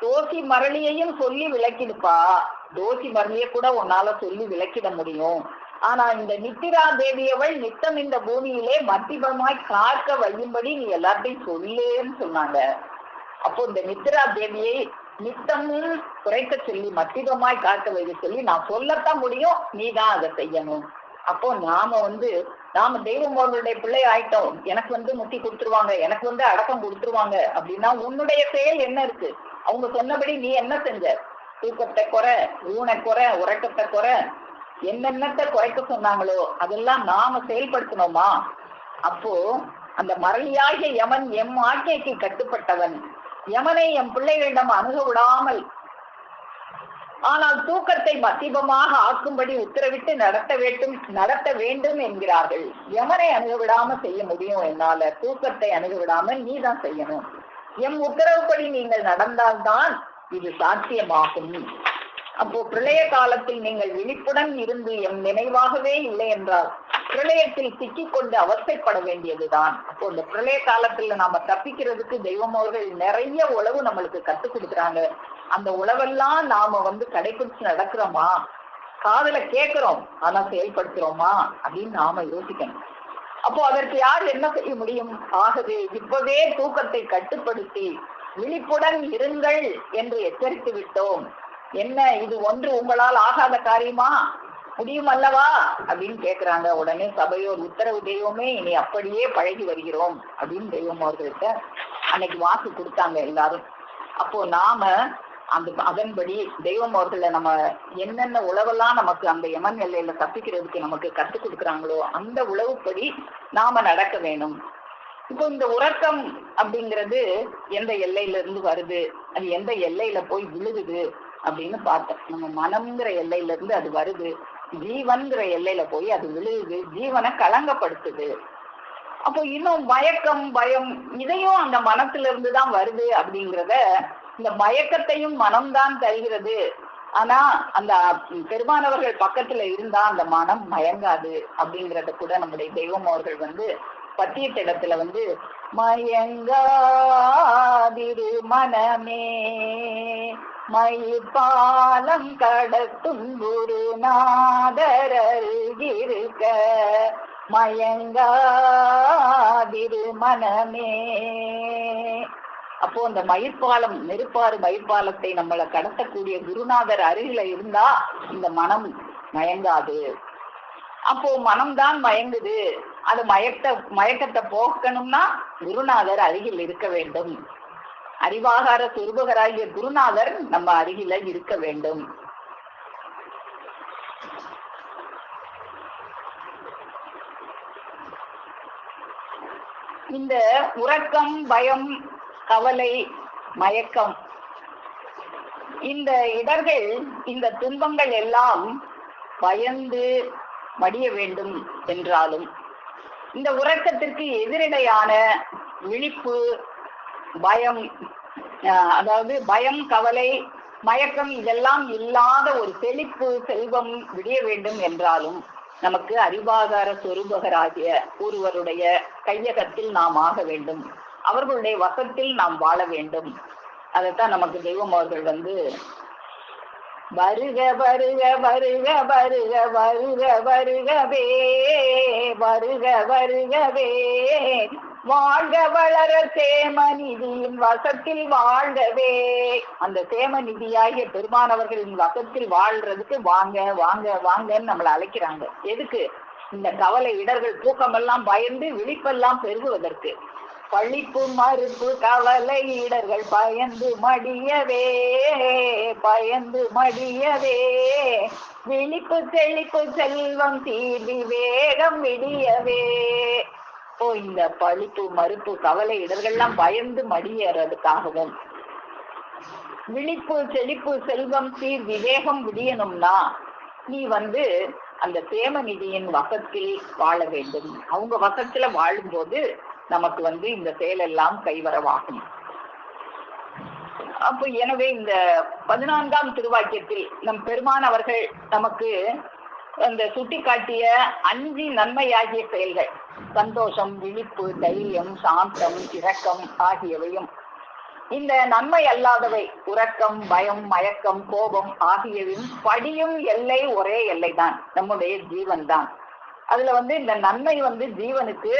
Speaker 1: தோசி மரளியையும் சொல்லி விளக்கிடுப்பா, தோசி மரளிய கூட உன்னால சொல்லி விளக்கிட முடியும், ஆனா இந்த நித்திரா தேவியவள் நித்தம் இந்த பூமியிலே மத்தியமாய் காக்க வையும்படி நீ எல்லாத்தையும் சொல்லேன்னு சொன்னாங்க. அப்போ இந்த நித்ரா தேவியை நித்தமும் குறைக்க சொல்லி மத்தியமாய் காக்க வைக்க சொல்லி நான் சொல்லத்தான் முடியும், நீதான் அதை செய்யணும். அப்போ நாம தெய்வம் அவர்களுடைய பிள்ளை ஆயிட்டோம், எனக்கு முத்தி கொடுத்துருவாங்க, எனக்கு அடக்கம் கொடுத்துருவாங்க அப்படின்னா உன்னுடைய செயல் என்ன இருக்கு? அவங்க சொன்னபடி நீ என்ன செஞ்ச? தூக்கத்தை குறை, ஊனை குறை, உறக்கத்தை குறை, என்னென்னத்தை குறைக்க சொன்னாங்களோ அதெல்லாம் நாம செயல்படுத்தணுமா? அப்போ அந்த மரளியாகிய யமன் எம் ஆட்சிக்கு கட்டுப்பட்டவன், யமனை எம் பிள்ளைகளிடம் அணுக விடாமல் ஆனால் தூக்கத்தை மத்தியமாக ஆக்கும்படி உத்தரவிட்டு நடத்த வேண்டும் என்கிறார்கள். யமனை அணுக விடாம செய்ய முடியும் என்னால, தூக்கத்தை அணுக விடாமல் நீதான் செய்யணும். எம் உத்தரவுப்படி நீங்கள் நடந்தால்தான் இது சாத்தியமாகும். அப்போ பிரளய காலத்தில் நீங்கள் விழிப்புடன் இருந்து எம் நினைவாகவே இல்லை என்றால் பிரளயத்தில் சிக்கிக்கொண்டு அவசைப்பட வேண்டியதுதான். அப்போ இந்த பிரளய காலத்துல நாம தப்பிக்கிறதுக்கு தெய்வம் அவர்கள் நிறைய உழவு நம்மளுக்கு கத்துக் கொடுக்குறாங்க. அந்த உழவெல்லாம் நாம கடைபிடிச்சு நடக்கிறோமா? காதுல கேட்கிறோம் ஆனா செயல்படுத்துறோமா அப்படின்னு நாம யோசிக்கணும். அப்போ அதற்கு யார் என்ன செய்ய முடியும்? ஆகவே இப்பவே தூக்கத்தை கட்டுப்படுத்தி விழிப்புடன் இருங்கள் என்று எச்சரித்து விட்டோம். என்ன இது ஒன்று உங்களால் ஆகாத காரியமா? முடியும் அல்லவா அப்படின்னு கேக்குறாங்க. உடனே சபையோர் உத்தரவு தெய்வமே, இனி அப்படியே பழகி வருகிறோம் அப்படின்னு தெய்வம் அவர்கள்ட்ட அன்னைக்கு வாக்கு கொடுத்தாங்க எல்லாரும். அப்போ நாம அதன்படி தெய்வம் அவர்களை நம்ம என்னென்ன உழவெல்லாம் நமக்கு அந்த யமன் எல்லையில தப்பிக்கிறதுக்கு நமக்கு கற்றுக் கொடுக்குறாங்களோ அந்த உழவுப்படி நாம நடக்க வேணும். இப்போ இந்த உறக்கம் அப்படிங்கிறது எந்த எல்லையில இருந்து வருது, அது எந்த எல்லையில போய் விழுகுது அப்படின்னு பார்த்தோம். நம்ம மனம்ங்கிற எல்லையில இருந்து அது வருது, ஜீவன்கிற எல்லையில போய் அது விழுகுது, ஜீவனை களங்கப்படுத்துது. அப்போ இன்னும் மயக்கம், பயம் இதையும் அந்த மனத்துல இருந்துதான் வருது அப்படிங்கிறத, இந்த மயக்கத்தையும் மனம்தான் தருகிறது. ஆனா அந்த பெருமானவர்கள் பக்கத்துல இருந்தா அந்த மனம் மயங்காது அப்படிங்கிறத கூட நம்முடைய தெய்வம் அவர்கள் பத்தியத்திடத்துல மயங்காதிரு மனமே மயிர்பாலம் கடத்தும் குருநாதருகிருக்க மயங்காதிரு மனமே. அப்போ அந்த மயிர்பாலம், நெருப்பாறு மயிர்பாலத்தை நம்மளை கடத்தக்கூடிய குருநாதர் அருகில இருந்தா இந்த மனம் மயங்காது. அப்போ மனம்தான் மயங்குது, அது மயக்கத்தை போக்கணும்னா குருநாதர் அருகில் இருக்க வேண்டும். அறிவாகார சொருபகராகிய குருநாதர் நம்ம அருகில இருக்க வேண்டும். இந்த உறக்கம், பயம், கவலை, மயக்கம், இந்த இடர்கள், இந்த துன்பங்கள் எல்லாம் பயந்து மடிய வேண்டும் என்றாலும் இந்த உறக்கத்திற்கு எதிரடையான விழிப்பு, பயம், அதாவது பயம், கவலை, மயக்கம் இதெல்லாம் இல்லாத ஒரு செழிப்பு, செல்வம் விடிய வேண்டும் என்றாலும் நமக்கு அறிவாகார சொரூபகராகிய ஒருவருடைய கையகத்தில் நாம் ஆக வேண்டும், அவர்களுடைய வசத்தில் நாம் வாழ வேண்டும். அதைத்தான் நமக்கு தெய்வம் அவர்கள் வருக வருக வருக வருக வருக வருகவே வருக வருகவே வாழ்க வளர சேமநிதியின் வசத்தில் வாழ்கவே. அந்த சேமநிதியாகிய பெருமானவர்களின் வசத்தில் வாழ்றதுக்கு வாங்க வாங்க வாங்கன்னு நம்மளை அழைக்கிறாங்க. எதுக்கு? இந்த கவலை, இடர்கள், தூக்கமெல்லாம் பயந்து விழிப்பெல்லாம் பெருகுவதற்கு. பழிப்பு, மறுப்பு, கவலை, இடர்கள் பயந்து மடியவே பயந்து மடியவே விழிப்பு, செழிப்பு, செல்வம், தீர்வி, வேகம் விடியவே. இந்த பழிப்பு, மறுப்பு, கவலை, இடர்கள்லாம் பயந்து மடியறதுக்காகவும், விழிப்பு, செழிப்பு, செல்வம், சீர், விவேகம் விடியணும்னா நீ அந்த சேமநிதியின் வசத்தில் வாழ வேண்டும். அவங்க வசத்துல வாழும்போது நமக்கு இந்த செயலெல்லாம் கைவரவாகும். அப்போ எனவே இந்த 14ஆம் திருவாக்கியத்தில் நம் பெருமான் அவர்கள் நமக்கு அந்த சுட்டி காட்டிய 5 நன்மையாகிய செயல்கள், சந்தோஷம், விழிப்பு, தைரியம், சாந்தம், இரக்கம் ஆகியவையும், இந்த நன்மை அல்லாதவை உறக்கம், பயம், மயக்கம், கோபம் ஆகியவையும் படியும் எல்லை ஒரே எல்லை தான், நம்முடைய ஜீவன் தான். அதுல இந்த நன்மை ஜீவனுக்கு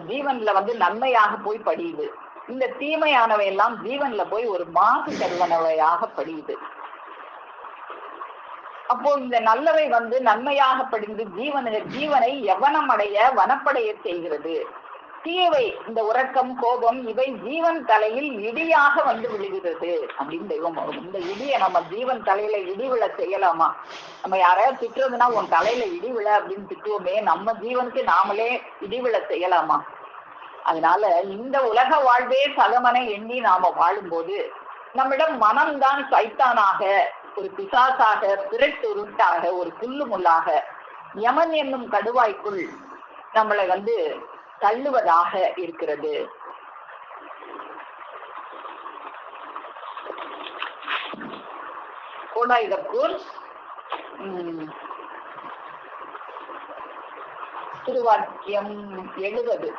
Speaker 1: ஜீவன்ல நன்மையாக போய் படியுது. இந்த தீமையானவை எல்லாம் ஜீவன்ல போய் ஒரு மாசு தருவனவையாக படியுது. அப்போ இந்த நல்லவை நன்மையாக படிந்து ஜீவனை எவனம் அடைய வனப்படைய செய்கிறது. தீயவை இந்த உறக்கம், கோபம் இவை ஜீவன் தலையில் இடியாக விழுகிறது அப்படின்னு தெய்வம். இந்த இடியை நம்ம ஜீவன் தலையில இடி விழ செய்யலாமா? நம்ம யாரையாவது திட்டுறதுன்னா உன் தலையில இடி விழ அப்படின்னு திட்டுவோமே, நம்ம ஜீவனுக்கு நாமளே இடி விழ செய்யலாமா? அதனால இந்த உலக வாழ்வே சகமனை எண்ணி நாம வாழும்போது நம்மிடம் மனம்தான் சைத்தானாக, ஒரு பிசாசாக, பிறட்டு உருட்டாக, ஒரு புல்லு முள்ளாக யமன் என்னும் கடுவாய்க்குள் நம்மளை தள்ளுவதாக இருக்கிறது. கோடாயுதப்பூர் திருவாக்கியம் 70,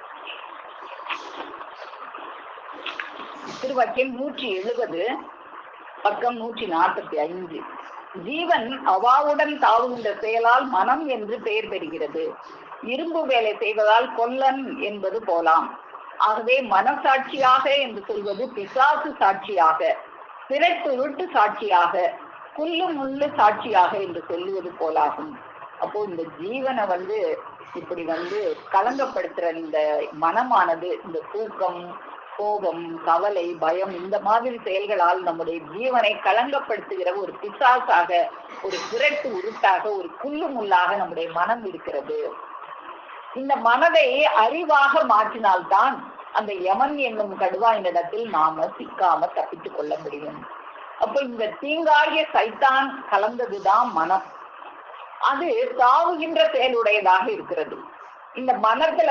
Speaker 1: திருவாக்கியம் 170, பக்கம் 145. ஜீவன் அவாவுடன் தாவுகின்ற செயலால் மனம் என்று பெயர் பெறுகிறது. இரும்பு வேலை செய்வதால் கொல்லன் என்பது போலாம். ஆகவே மனசாட்சியாக என்று சொல்வது பிசாசு சாட்சியாக, பிறட்டுருட்டு சாட்சியாக, குல்லு முள்ளு சாட்சியாக என்று சொல்லுவது போலாகும். அப்போ இந்த ஜீவனை இப்படி கலங்கப்படுத்துற இந்த மனமானது இந்த தூக்கம், கோபம், கவலை, பயம் இந்த மாதிரி செயல்களால் நம்முடைய ஜீவனை கலங்கப்படுத்துகிற ஒரு பிசாசாக, ஒரு பிறட்டு உருட்டாக, ஒரு குல்லு முள்ளாக நம்முடைய மனம் இருக்கிறது. இந்த மனதை அறிவாக மாற்றினால்தான் அந்த யமன் என்னும் கடுவாயினிடத்தில் நாம சிக்காம தப்பித்துக் கொள்ள முடியும். அப்ப இந்த தீங்காகிய சைத்தான் கலந்ததுதான் மனம். அது தாவுகின்ற செயலுடையதாக இருக்கிறது. இந்த மனத்துல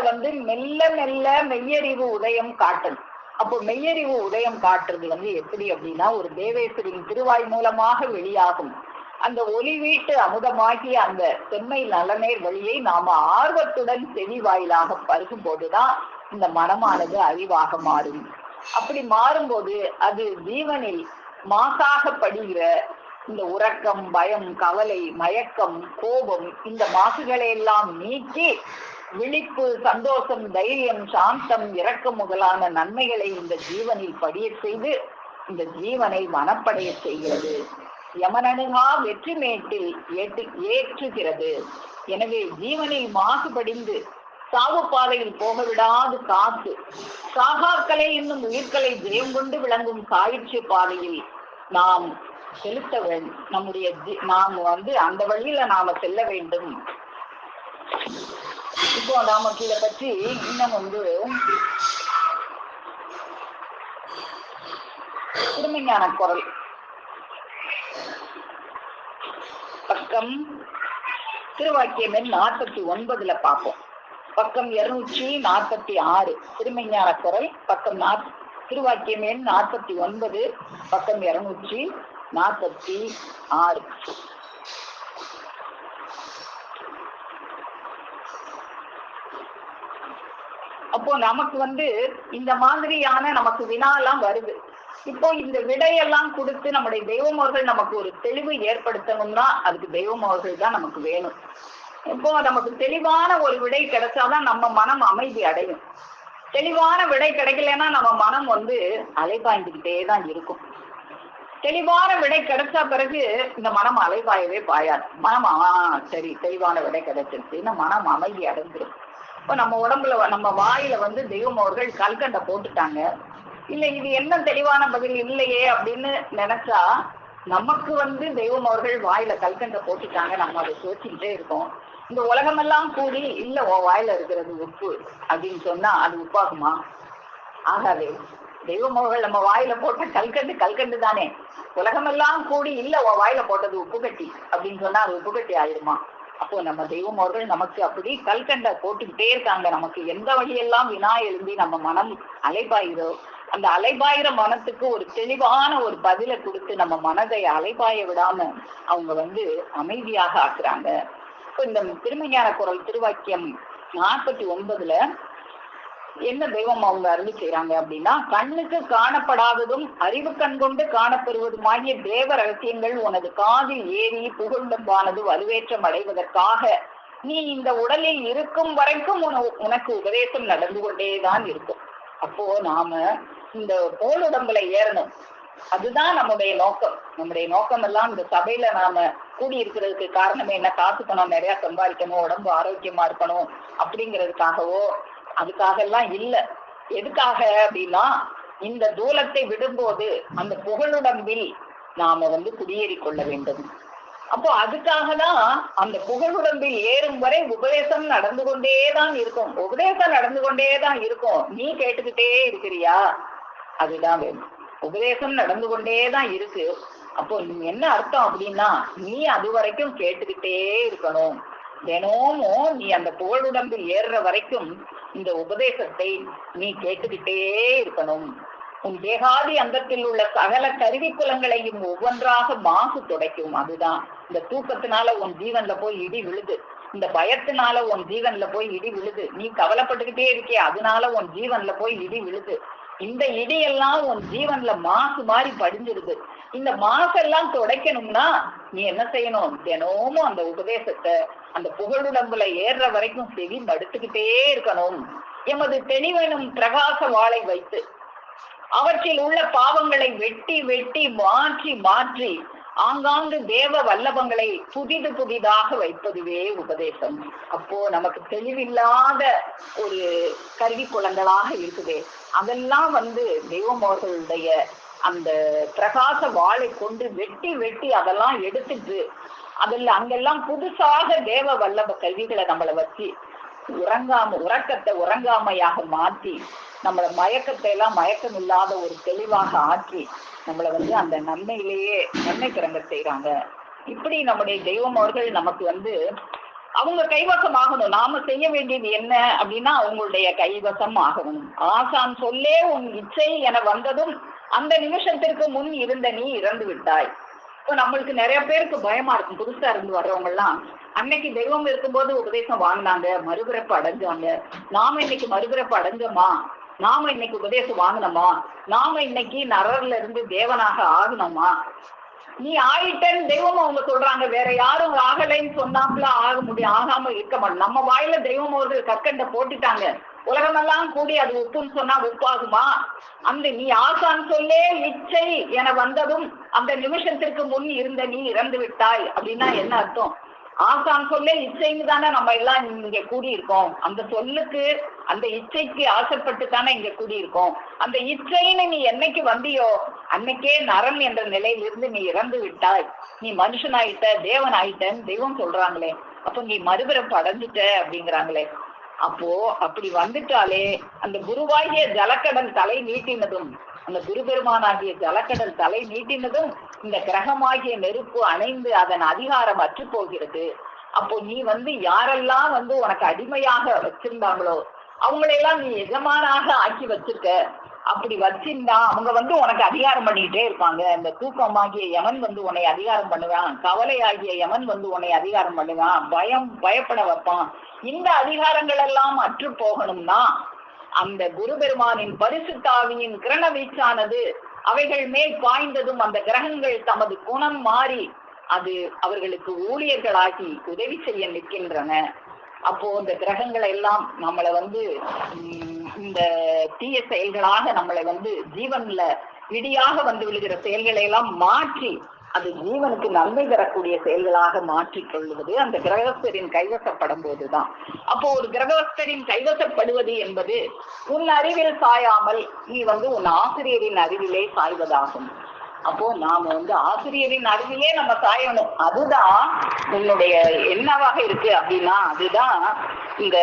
Speaker 1: மெல்ல மெல்ல மெய்யறிவு உதயம் காட்டணும். அப்போ மெய்யறிவு உதயம் காட்டுறது எப்படி அப்படின்னா, ஒரு தேவேஸ்வரின் திருவாய் மூலமாக வெளியாகும் அந்த ஒளி வீட்டு அமுதமாகிய அந்த செம்மை நலநேர் வழியை நாம ஆர்வத்துடன் செவி வாயிலாக பருகும் போதுதான் இந்த மனமானது அறிவாக மாறும். அப்படி மாறும்போது அது ஜீவனில் மாசாக படுகிற இந்த உறக்கம், பயம், கவலை, மயக்கம், கோபம் இந்த மாசுகளை எல்லாம் நீக்கி விழிப்பு, சந்தோஷம், தைரியம், சாந்தம், இரக்கம் முதலான நன்மைகளை இந்த ஜீவனில் படிய செய்து இந்த ஜீவனை வனப்படைய செய்கிறது. யமனனுகா வெற்றி மேட்டில் ஏற்றுகிறது. எனவே ஜீவனில் மாசுபடிந்து சாவு பாதையில் போக விடாது காத்து சாகாக்களை என்னும் உயிர்களை ஜெயம் கொண்டு விளங்கும் சாயிற்று பாதையில் நாம் செலுத்த வேண்டும். நம்முடைய நாம் அந்த வழியில நாம செல்ல வேண்டும். இப்போ நமக்கு இதை பற்றி இன்னும் திருமஞான குரல் பக்கம் திருவாக்கியம் 49 பார்ப்போம். பக்கம் 246 திருமஞான குரல் பக்கம் திருவாக்கியம் 49 பக்கம் 246. அப்போ நமக்கு இந்த மாதிரியான நமக்கு வினா எல்லாம் வருது. இப்போ இந்த விடையெல்லாம் கொடுத்து நம்முடைய தெய்வம் அவர்கள் நமக்கு ஒரு தெளிவு ஏற்படுத்தணும்னா அதுக்கு தெய்வம் அவர்கள் தான் நமக்கு வேணும். இப்போ நமக்கு தெளிவான ஒரு விடை கிடைச்சாதான் நம்ம மனம் அமைதி அடையும். தெளிவான விடை கிடைக்கலன்னா நம்ம மனம் அலைபாய்ந்துகிட்டே தான் இருக்கும். தெளிவான விடை கிடைச்சா பிறகு இந்த மனம் அலைபாயவே பாயாது. மனம் சரி தெளிவான விடை கிடைச்சிருச்சுன்னா மனம் அமைதி அடைஞ்சிடும். இப்போ நம்ம உடம்புல நம்ம வாயில தெய்வம் அவர்கள் கல்கண்டை போட்டுட்டாங்க, இல்லை இது என்ன தெளிவான பதில் இல்லையே அப்படின்னு நினைச்சா நமக்கு தெய்வம் அவர்கள் வாயில கல்கண்டை போட்டுட்டாங்க, நம்ம அதை சோச்சிக்கிட்டே இருக்கோம். இந்த உலகமெல்லாம் கூடி இல்ல உன் வாயில இருக்கிறது உப்பு அப்படின்னு சொன்னா அது உப்பாகுமா? ஆகாது. தெய்வம் அவர்கள் நம்ம வாயில போட்ட கல்கண்டு தானே. உலகமெல்லாம் கூடி இல்ல உன் வாயில போட்டது உப்பு கட்டி அப்படின்னு சொன்னா அது உப்பு கட்டி ஆயிடுமா? அப்போ நம்ம தெய்வம் அவர்கள் நமக்கு அப்படி கல்கண்டை போட்டுக்கிட்டே இருக்காங்க. நமக்கு எந்த வழியெல்லாம் வினா எழுந்தி நம்ம மனம் அலைபாயிரோ அந்த அலைபாயிர மனத்துக்கு ஒரு தெளிவான ஒரு பதிலை கொடுத்து நம்ம மனதை அலைபாய விடாம அவங்க அமைதியாக ஆக்குறாங்க. இப்போ இந்த திருமஞான குரல் திருவாக்கியம் 49 என்ன தெய்வம் அவங்க அருளி செய்யறாங்க அப்படின்னா, கண்ணுக்கு காணப்படாததும் அறிவு கண் கொண்டு காணப்பெறுவதுமாகிய தேவ ரகசியங்கள் உனது காதில் ஏறி புகழ்ந்தம்பானது வலுவேற்றம் அடைவதற்காக நீ இந்த உடலில் இருக்கும் வரைக்கும் உனக்கு உபதேசம் நடந்து கொண்டேதான் இருக்கும். அப்போ நாம இந்த தோளுடம்புல ஏறணும். அதுதான் நம்முடைய நோக்கம். நம்முடைய நோக்கம் எல்லாம் இந்த சபையில நாம கூடி இருக்கிறதுக்கு காரணமே என்ன, காசு பணம் நிறைய சம்பாதிக்கணும், உடம்பு ஆரோக்கியமா இருக்கணும் அப்படிங்கிறதுக்காகவோ அதுக்காக எல்லாம் இல்லை. எதுக்காக அப்படின்னா, இந்த தூலத்தை விடும்போது அந்த புகழுடம்பில் நாம குடியேறி கொள்ள வேண்டும். அப்போ அதுக்காக தான் அந்த புகழுடம்பில் ஏறும் வரை உபதேசம் நடந்து கொண்டேதான் இருக்கும். உபதேசம் நடந்து கொண்டேதான் இருக்கும். நீ கேட்டுக்கிட்டே இருக்கிறியா? அதுதான் வேணும். உபதேசம் நடந்து கொண்டேதான் இருக்கு. அப்போ என்ன அர்த்தம் அப்படின்னா, நீ அது வரைக்கும் கேட்டுக்கிட்டே இருக்கணும். தினமும் நீ அந்த புகழுடம்பில் ஏறுற வரைக்கும் இந்த உபதேசத்தை நீ கேட்டுக்கிட்டே இருக்கணும். உன் தேகாதி அந்தத்தில் உள்ள சகல கருவி குலங்களையும் ஒவ்வொன்றாக மாசு துடைக்கும். அதுதான் இந்த தூக்கத்தினால உன் ஜீவன்ல போய் இடி விழுது, இந்த பயத்தினால உன் ஜீவன்ல போய் இடி விழுது, நீ கவலைப்பட்டுக்கிட்டே இருக்கிய அதனால உன் ஜீவன்ல போய் இடி விழுது. இந்த இடியெல்லாம் உன் ஜீவன்ல மாசு மாதிரி படிஞ்சிருது. இந்த மாசெல்லாம் துடைக்கணும்னா நீ என்ன செய்யணும்? தினமும் அந்த உபதேசத்தை அந்த புகழுடம்புல ஏறுற வரைக்கும் செவி மடுத்துக்கிட்டே இருக்கணும். எமது தெளிவெனும் பிரகாச வாளை வைத்து அவற்றில் உள்ள பாவங்களை வெட்டி வெட்டி மாற்றி மாற்றி ஆங்காங்கு தேவ வல்லபங்களை புதிது புதிதாக வைப்பதுவே உபதேசம். அப்போ நமக்கு தெளிவில்லாத ஒரு கருவி குலங்களாக இருக்குது. அதெல்லாம் தெய்வம் அவர்களுடைய அந்த பிரகாச வாளை கொண்டு வெட்டி வெட்டி அதெல்லாம் எடுத்துட்டு அங்கெல்லாம் புதுசாக தேவ வல்லப கல்விகளை நம்மளை வச்சு உறக்கத்தை உறங்காமையாக மாற்றி நம்மள மயக்கத்தை எல்லாம் மயக்கம் இல்லாத ஒரு தெளிவாக ஆற்றி நம்மள அந்த நன்மையிலேயே நன்மை பிறங்க செய்யறாங்க. இப்படி நம்முடைய தெய்வம் அவர்கள் நமக்கு அவங்க கைவசம் ஆகணும். நாம செய்ய வேண்டியது என்ன அப்படின்னா, அவங்களுடைய கைவசம் ஆகணும். ஆசான் சொல்லே உன் இச்சை என வந்ததும் அந்த நிமிஷத்திற்கு முன் இருந்த நீ இறந்து விட்டாய். இப்போ நம்மளுக்கு நிறைய பேருக்கு பயமா இருக்கும். புதுசா இருந்து வர்றவங்க எல்லாம் அன்னைக்கு தெய்வம் இருக்கும்போது உபதேசம் வாங்கினாங்க, மறுபிறப்பு அடைஞ்சாங்க. நாம இன்னைக்கு மறுபிறப்பு அடைஞ்சோமா? நாம இன்னைக்கு உபதேசம் வாங்கினோமா? நாம இன்னைக்கு நரர்ல இருந்து தேவனாக ஆகணுமா? நீ ஆயிட்டன்னு தெய்வம் அவங்க சொல்றாங்க. வேற யாரும் ஆகலைன்னு சொன்னாப்புல ஆகாம இருக்க மாட்டோம். நம்ம வாயில தெய்வம் அவர்கள் கற்கண்டை போட்டுட்டாங்க. உலகமெல்லாம் கூடி அது உப்புன்னு சொன்னா உப்பாகுமா? நீ ஆசான் சொல்லே இச்சை என வந்ததும் அந்த நிமிஷத்திற்கு முன் இருந்த நீ இறந்து விட்டாய் அப்படின்னா என்ன அர்த்தம்? ஆசான் சொல்லே இச்சைன்னு தானே நம்ம எல்லாம் இங்க கூடியிருக்கோம். அந்த சொல்லுக்கு அந்த இச்சைக்கு ஆசைப்பட்டு தானே இங்க கூடியிருக்கோம். அந்த இச்சைன்னு நீ என்னைக்கு வந்தியோ அன்னைக்கே நரன் என்ற நிலையிலிருந்து நீ இறந்து விட்டாய். நீ மனுஷனாயிட்ட, தேவன் ஆயிட்டன்னு தெய்வம் சொல்றாங்களே. அப்போ நீ மறுபிறப்பு அடைஞ்சிட்ட அப்படிங்கிறாங்களே. அப்போ அப்படி வந்துட்டாலே அந்த குருவாகிய ஜலக்கடல் தலை நீட்டினதும், அந்த குருபெருமானாகிய ஜலக்கடல் தலை நீட்டினதும் இந்த கிரகமாகிய நெருப்பு அணைந்து அதன் அதிகாரம் அற்று போகிறது. அப்போ நீ யாரெல்லாம் உனக்கு அடிமையாக வச்சிருந்தாங்களோ அவங்களையெல்லாம் நீ எஜமானாக ஆக்கி வச்சிருக்க. அப்படி வச்சிருந்தா அவங்க உனக்கு அதிகாரம் பண்ணிக்கிட்டே இருப்பாங்க. இந்த தூக்கமாகிய யமன் உன்னை அதிகாரம் பண்ணுவான், கவலை ஆகிய யமன் உன்னை அதிகாரம் பண்ணுவான், பயப்பட வைப்பான். இந்த அதிகாரங்கள் எல்லாம் அற்று போகணும்னா அந்த குரு பெருமானின் பரிசுத்தாவியின் கிரண வீச்சானது அவைகள் மேல் பாய்ந்ததும் அந்த கிரகங்கள் தமது குணம் மாறி அது அவர்களுக்கு ஊழியர்களாகி உதவி செய்ய நிற்கின்றன. அப்போ இந்த கிரகங்களை எல்லாம் நம்மளை இந்த தீய செயல்களாக நம்மளை ஜீவன்ல இடியாக விழுகிற செயல்களை எல்லாம் மாற்றி அது ஜீவனுக்கு நன்மை தரக்கூடிய செயல்களாக மாற்றிக் கொள்வது அந்த கிரகஸ்தரின் கைவசப்படும் போதுதான். அப்போ ஒரு கிரகஸ்தரின் கைவசப்படுவது என்பது உன் அறிவில் சாயாமல் நீ உன் ஆசிரியரின் அறிவிலே சாய்வதாகும். அப்போ நாம ஆசிரியரின் அறிவிலே நம்ம சாயணும். அதுதான் உன்னுடைய என்னவாக இருக்கு அப்படின்னா, அதுதான் இந்த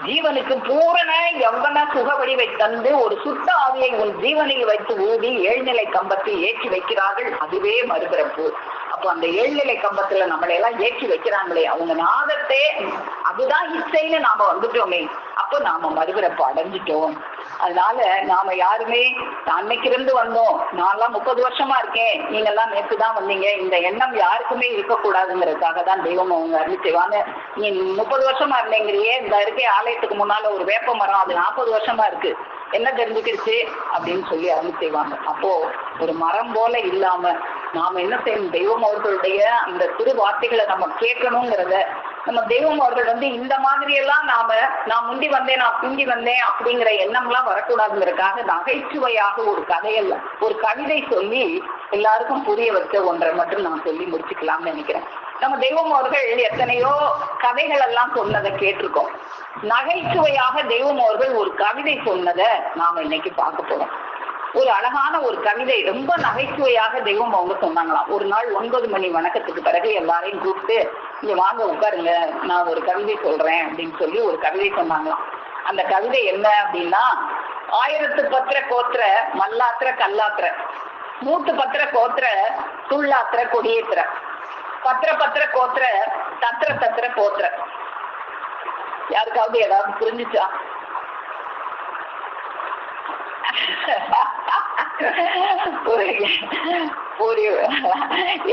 Speaker 1: ஜீவனுக்கு பூரண யவ்வன சுக வடிவை தந்து ஒரு சுத்த ஆவியை உன் ஜீவனில் வைத்து ஊதி ஏழ்நிலை கம்பத்தில் ஏற்றி வைக்கிறார்கள். அதுவே மறுபிறப்பு. அப்போ அந்த ஏழ்நிலை கம்பத்துல நம்மளை எல்லாம் ஏற்றி வைக்கிறாங்களே, அவங்க நாதத்தை அதுதான் இச்சைன்னு நாம வந்துட்டோமே. அப்போ நாம மறுபிறப்பு அடைஞ்சிட்டோம். அதனால நாம யாருமே அன்னைக்கு இருந்து வந்தோம், நான்லாம் 30 வருஷமா இருக்கேன், நீங்க எல்லாம் நேற்று தான் வந்தீங்க, இந்த எண்ணம் யாருக்குமே இருக்கக்கூடாதுங்கிறதுக்காக தான் தெய்வம் அவங்க அருள் செய்வாங்க. நீ 30 வருஷமா இருந்தேங்கிறியே, இந்த இருக்கே ஆலயத்துக்கு முன்னால ஒரு வேப்ப மரம் அது 40 வருஷமா இருக்கு, என்ன தெரிஞ்சுக்கிடுச்சு அப்படின்னு சொல்லி அருள் செய்வாங்க. அப்போ ஒரு மரம் போல இல்லாம நாம என்ன செய்யணும், தெய்வம் அவர்களுடைய அந்த சிறு வார்த்தைகளை நம்ம கேட்கணுங்கிறத, நம்ம தெய்வம் அவர்கள் இந்த மாதிரி எல்லாம் நான் முந்தி வந்தேன், நான் பிந்தி வந்தேன் அப்படிங்கிற எண்ணம்லாம் வரக்கூடாதுங்கிறதுக்காக நகைச்சுவையாக ஒரு கதையல்ல, ஒரு கவிதை சொல்லி எல்லாருக்கும் புரிய வச்ச ஒன்றை மட்டும் நான் சொல்லி முடிச்சுக்கலாம்னு நினைக்கிறேன். நம்ம தெய்வம் அவர்கள் எத்தனையோ கதைகள் எல்லாம் சொன்னதை கேட்டிருக்கோம். நகைச்சுவையாக தெய்வம் அவர்கள் ஒரு கவிதை சொன்னதை நாம இன்னைக்கு பார்க்க போறோம். ஒரு அழகான ஒரு கவிதை, ரொம்ப நகைச்சுவையாக தெய்வம் அவங்க சொன்னாங்களாம். ஒரு நாள் 9 மணி வணக்கத்துக்கு பிறகு எல்லாரையும் கூப்பிட்டு, இங்க வாங்க உட்காருங்க, நான் ஒரு கவிதை சொல்றேன் அப்படின்னு சொல்லி ஒரு கவிதை சொன்னாங்களாம். அந்த கவிதை என்ன அப்படின்னா, 1000 பத்திர கோத்திர மல்லாத்திர கல்லாத்திர, 100 பத்திர கோத்திர துள்ளாத்திர கொடியேத்திர, பத்திர கோத்திர தத்திர போத்திர. யாருக்காவது ஏதாவது புரிஞ்சுச்சா?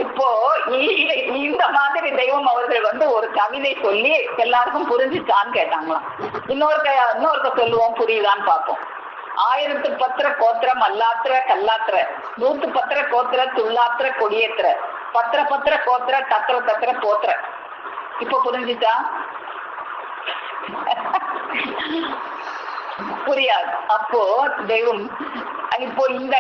Speaker 1: இப்போ இந்த மாதிரி தெய்வம் அவர்கள் ஒரு கவிதை சொல்லி எல்லாருக்கும் புரிஞ்சுச்சான்னு கேட்டாங்களாம். இன்னொருக்க சொல்லுவோம், புரியுதான்னு பார்ப்போம். 1000 பத்திர கோத்திர மல்லாத்திர கல்லாத்திர, 100 பத்திர கோத்திர துள்ளாத்திர கொடியேத்திர, பத்திர கோத்திர தத்திர போத்திர. இப்போ புரிஞ்சுச்சா? புரியாது. அப்போ தெய்வம் இப்போ இந்த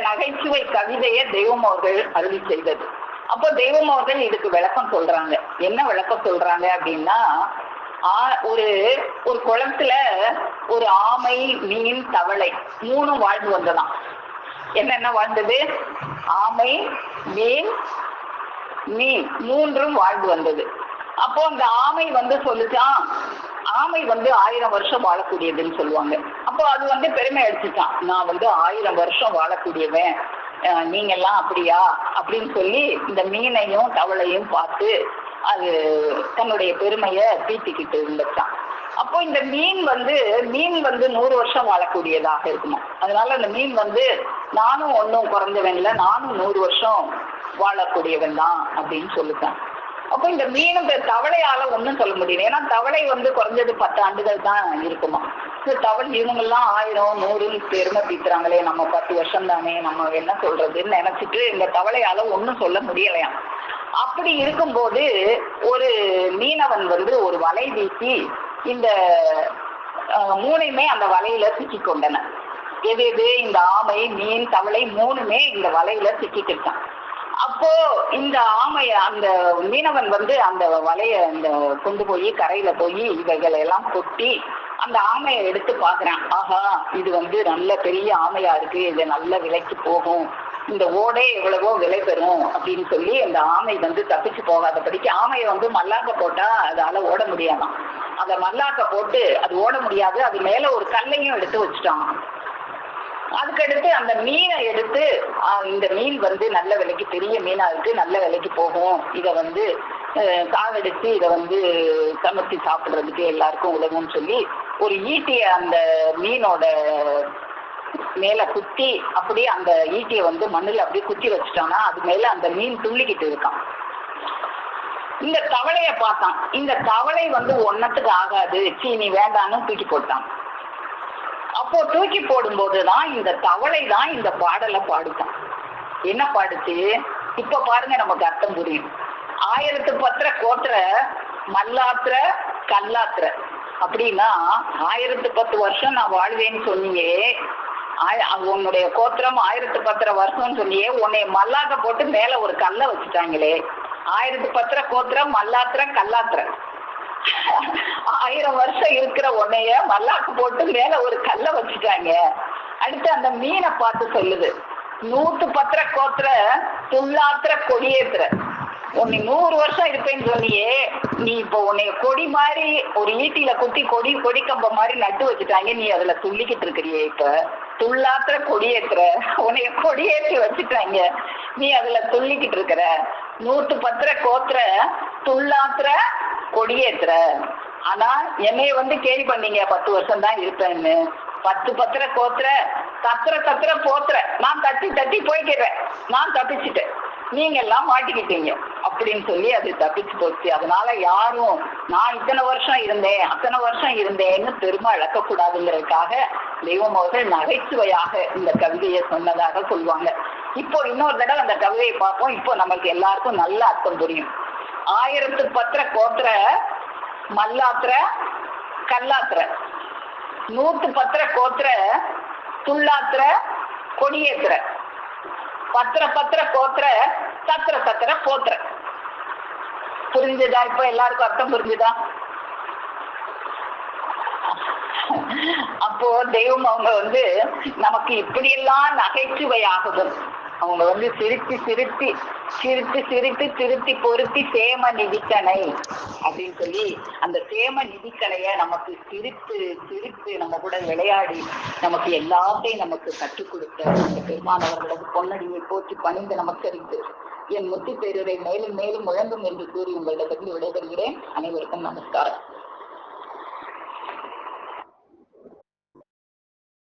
Speaker 1: நகைச்சுவை கவிதையை தெய்வம் அவர்கள் அருளி செய்தது. அப்போ தெய்வம் அவர்கள் இதுக்கு விளக்கம் சொல்றாங்க. என்ன விளக்கம் சொல்றாங்க அப்படின்னா, ஒரு குளத்துல ஒரு ஆமை, மீன், தவளை 3 வாழ்ந்து வந்ததாம். என்னென்ன வாழ்ந்தது? ஆமை, மீன், 3 வாழ்ந்து வந்தது. அப்போ அந்த ஆமை சொல்லுச்சான், ஆமை 1000 வருஷம் வாழக்கூடியதுன்னு சொல்லுவாங்க. அப்போ அது பெருமை அடிச்சுட்டான், நான் 1000 வருஷம் வாழக்கூடியவன், நீங்க எல்லாம் அப்படியா அப்படின்னு சொல்லி இந்த மீனையும் தவளையும் பார்த்து அது தன்னுடைய பெருமைய பீத்திக்கிட்டு இருந்துச்சான். அப்போ இந்த மீன் 100 வருஷம் வாழக்கூடியதாக இருக்குமா. அதனால அந்த மீன் நானும் ஒன்னும் குறைஞ்சவன் இல்லை, நானும் 100 வருஷம் வாழக்கூடியவன் தான் அப்படின்னு சொல்லிட்டான். அப்போ இந்த மீனும் தவளையால ஒன்றும் சொல்ல முடியல. ஏன்னா தவளை குறைஞ்சது 10 ஆண்டுகள் தான் இருக்குமா. தவளை இவங்கெல்லாம் 1000 100 பெருமை பீத்துறாங்களே, நம்ம 10 வருஷம் தானே, நம்ம என்ன சொல்றதுன்னு நினைச்சிட்டு இந்த தவளையால ஒன்றும் சொல்ல முடியலையாம். அப்படி இருக்கும்போது ஒரு மீனவன் ஒரு வலை வீசி இந்த 3யுமே அந்த வலையில சிக்கி கொண்டன. எது இந்த ஆமை, மீன், தவளை 3மே இந்த வலையில சிக்கிக்கிட்டான். அப்போ இந்த ஆமைய அந்த மீனவன் அந்த வலைய கொண்டு போய் கரையில போய் இவைகளை எல்லாம் கொட்டி அந்த ஆமையை எடுத்து பாக்குறான். ஆஹா, இது நல்ல பெரிய ஆமையா இருக்கு, இது நல்ல விலைக்கு போகும், இந்த ஓடே எவ்வளவோ விலை பெறும் அப்படின்னு சொல்லி அந்த ஆமை தப்பிச்சு போகாதபடிக்கு ஆமையை மல்லாக்க போட்டா அதால ஓட முடியாதான். அந்த மல்லாக்க போட்டு அது ஓட முடியாது, அது மேல ஒரு கல்லையும் எடுத்து வச்சுட்டான். அதுக்கடுத்து அந்த மீனை எடுத்து, இந்த மீன் நல்ல விலைக்கு, பெரிய மீனா இருக்கு, நல்ல விலைக்கு போகும், இதை காவடிச்சு இதை சமைச்சு சாப்பிடுறதுக்கு எல்லாருக்கும் உதவும்னு சொல்லி ஒரு ஈட்டிய அந்த மீனோட மேல குத்தி, அப்படியே அந்த ஈட்டியை மண்ணுல அப்படியே குத்தி வச்சுட்டான்னா அது மேல அந்த மீன் துள்ளிக்கிட்டு இருக்கான். இந்த தவளைய பார்த்தான். இந்த தவளை ஒன்னத்துக்கு ஆகாது, சீனி வேண்டான்னு தூக்கி போட்டான். அப்போ தூக்கி போடும்போதுதான் இந்த தவளை தான் இந்த பாடலை பாடுதான். என்ன பாடுச்சு? இப்ப பாருங்க, நமக்கு அர்த்தம் புரியும். 1000 பத்திர கோத்திர மல்லாத்திர கல்லாத்திர அப்படின்னா 1010 வருஷம் நான் வாழ்வேன்னு சொன்னீங்க, உன்னுடைய கோத்திரம் 1010 வருஷம்னு சொன்னியே, உன்னை மல்லாக்க போட்டு மேல ஒரு கல்லை வச்சுட்டாங்களே. 1010 கோத்திரம் மல்லாத்திர கல்லாத்திர, 1000 வருஷம் இருக்கிற உன்னைய மல்லாக்கு போட்டு மேல ஒரு கல்லை வச்சுட்டாங்க. அடுத்து அந்த மீனை பார்த்து சொல்லுது, 100 பத்திர கோத்திர துள்ளாத்திர கொடியேத்திர, உன்னை 100 வருஷம் இருப்பேன்னு சொன்னியே, நீ இப்போ உன்னைய கொடி மாதிரி ஒரு ஈட்டியில குத்தி கொடி கம்ப மாதிரி நட்டு வச்சுட்டாங்க, நீ அதுல துள்ளிக்கிட்டு இருக்கிறியே. இப்ப துள்ளாத்திர கொடியேத்துற, உன்னைய கொடியேற்றி வச்சுட்டாங்க, நீ அதுல துள்ளிக்கிட்டு இருக்கிற. 100 பத்திர கோத்திர துள்ளாத்திர கொடியேத்துற, ஆனா என்னைய கேள்வி பண்ணீங்க 10 வருஷம் தான் இருப்பேன்னு. 10 பத்திர கோத்திர தத்திர போத்திர, நான் தட்டி போய்க்கிறேன், நான் தப்பிச்சுட்டேன், நீங்க எல்லாம் மாட்டிக்கிட்டீங்க அப்படின்னு சொல்லி அது தப்பிச்சு போச்சு. அதனால யாரும் நான் இத்தனை வருஷம் இருந்தேன் அத்தனை வருஷம் இருந்தேன்னு பெருமை இழக்கக்கூடாதுங்கிறதுக்காக தெய்வம் அவர்கள் நகைச்சுவையாக இந்த கவிதையை சொன்னதாக சொல்லுவாங்க. இப்போ இன்னொரு தடவை அந்த கவிதையை பார்ப்போம். இப்போ நமக்கு எல்லாருக்கும் நல்ல அர்த்தம் புரியும். 1010 கோத்திர மல்லாத்திர கல்லாத்திர, 110 கோத்திர துள்ளாத்திர கொடியேத்திர, 10 கோத்திர தத்திர போத்திர. புரிஞ்சுதா? இப்ப எல்லாருக்கும் அர்த்தம் புரிஞ்சுதா? அப்போ தெய்வம் அவங்க நமக்கு இப்படியெல்லாம் நகைச்சுவையாகவும் அவங்க சிரித்து திருத்தி பொருத்தி சேம நிதிக்கணை அப்படின்னு சொல்லி அந்த சேம நிதிக்கணைய நமக்கு சிரித்து நம்ம கூட விளையாடி நமக்கு எல்லாத்தையும் நமக்கு கற்றுக் கொடுத்த அந்த பெருமானவர்களது பொன்னடியை போற்றி பணிந்து நமஸ்கரித்து என் முத்தி பேருரை மேலும் மேலும் முழங்கும் என்று கூறி உங்களிடத்திலிருந்து விடைபெறுகிறேன். அனைவருக்கும் நமஸ்காரம்.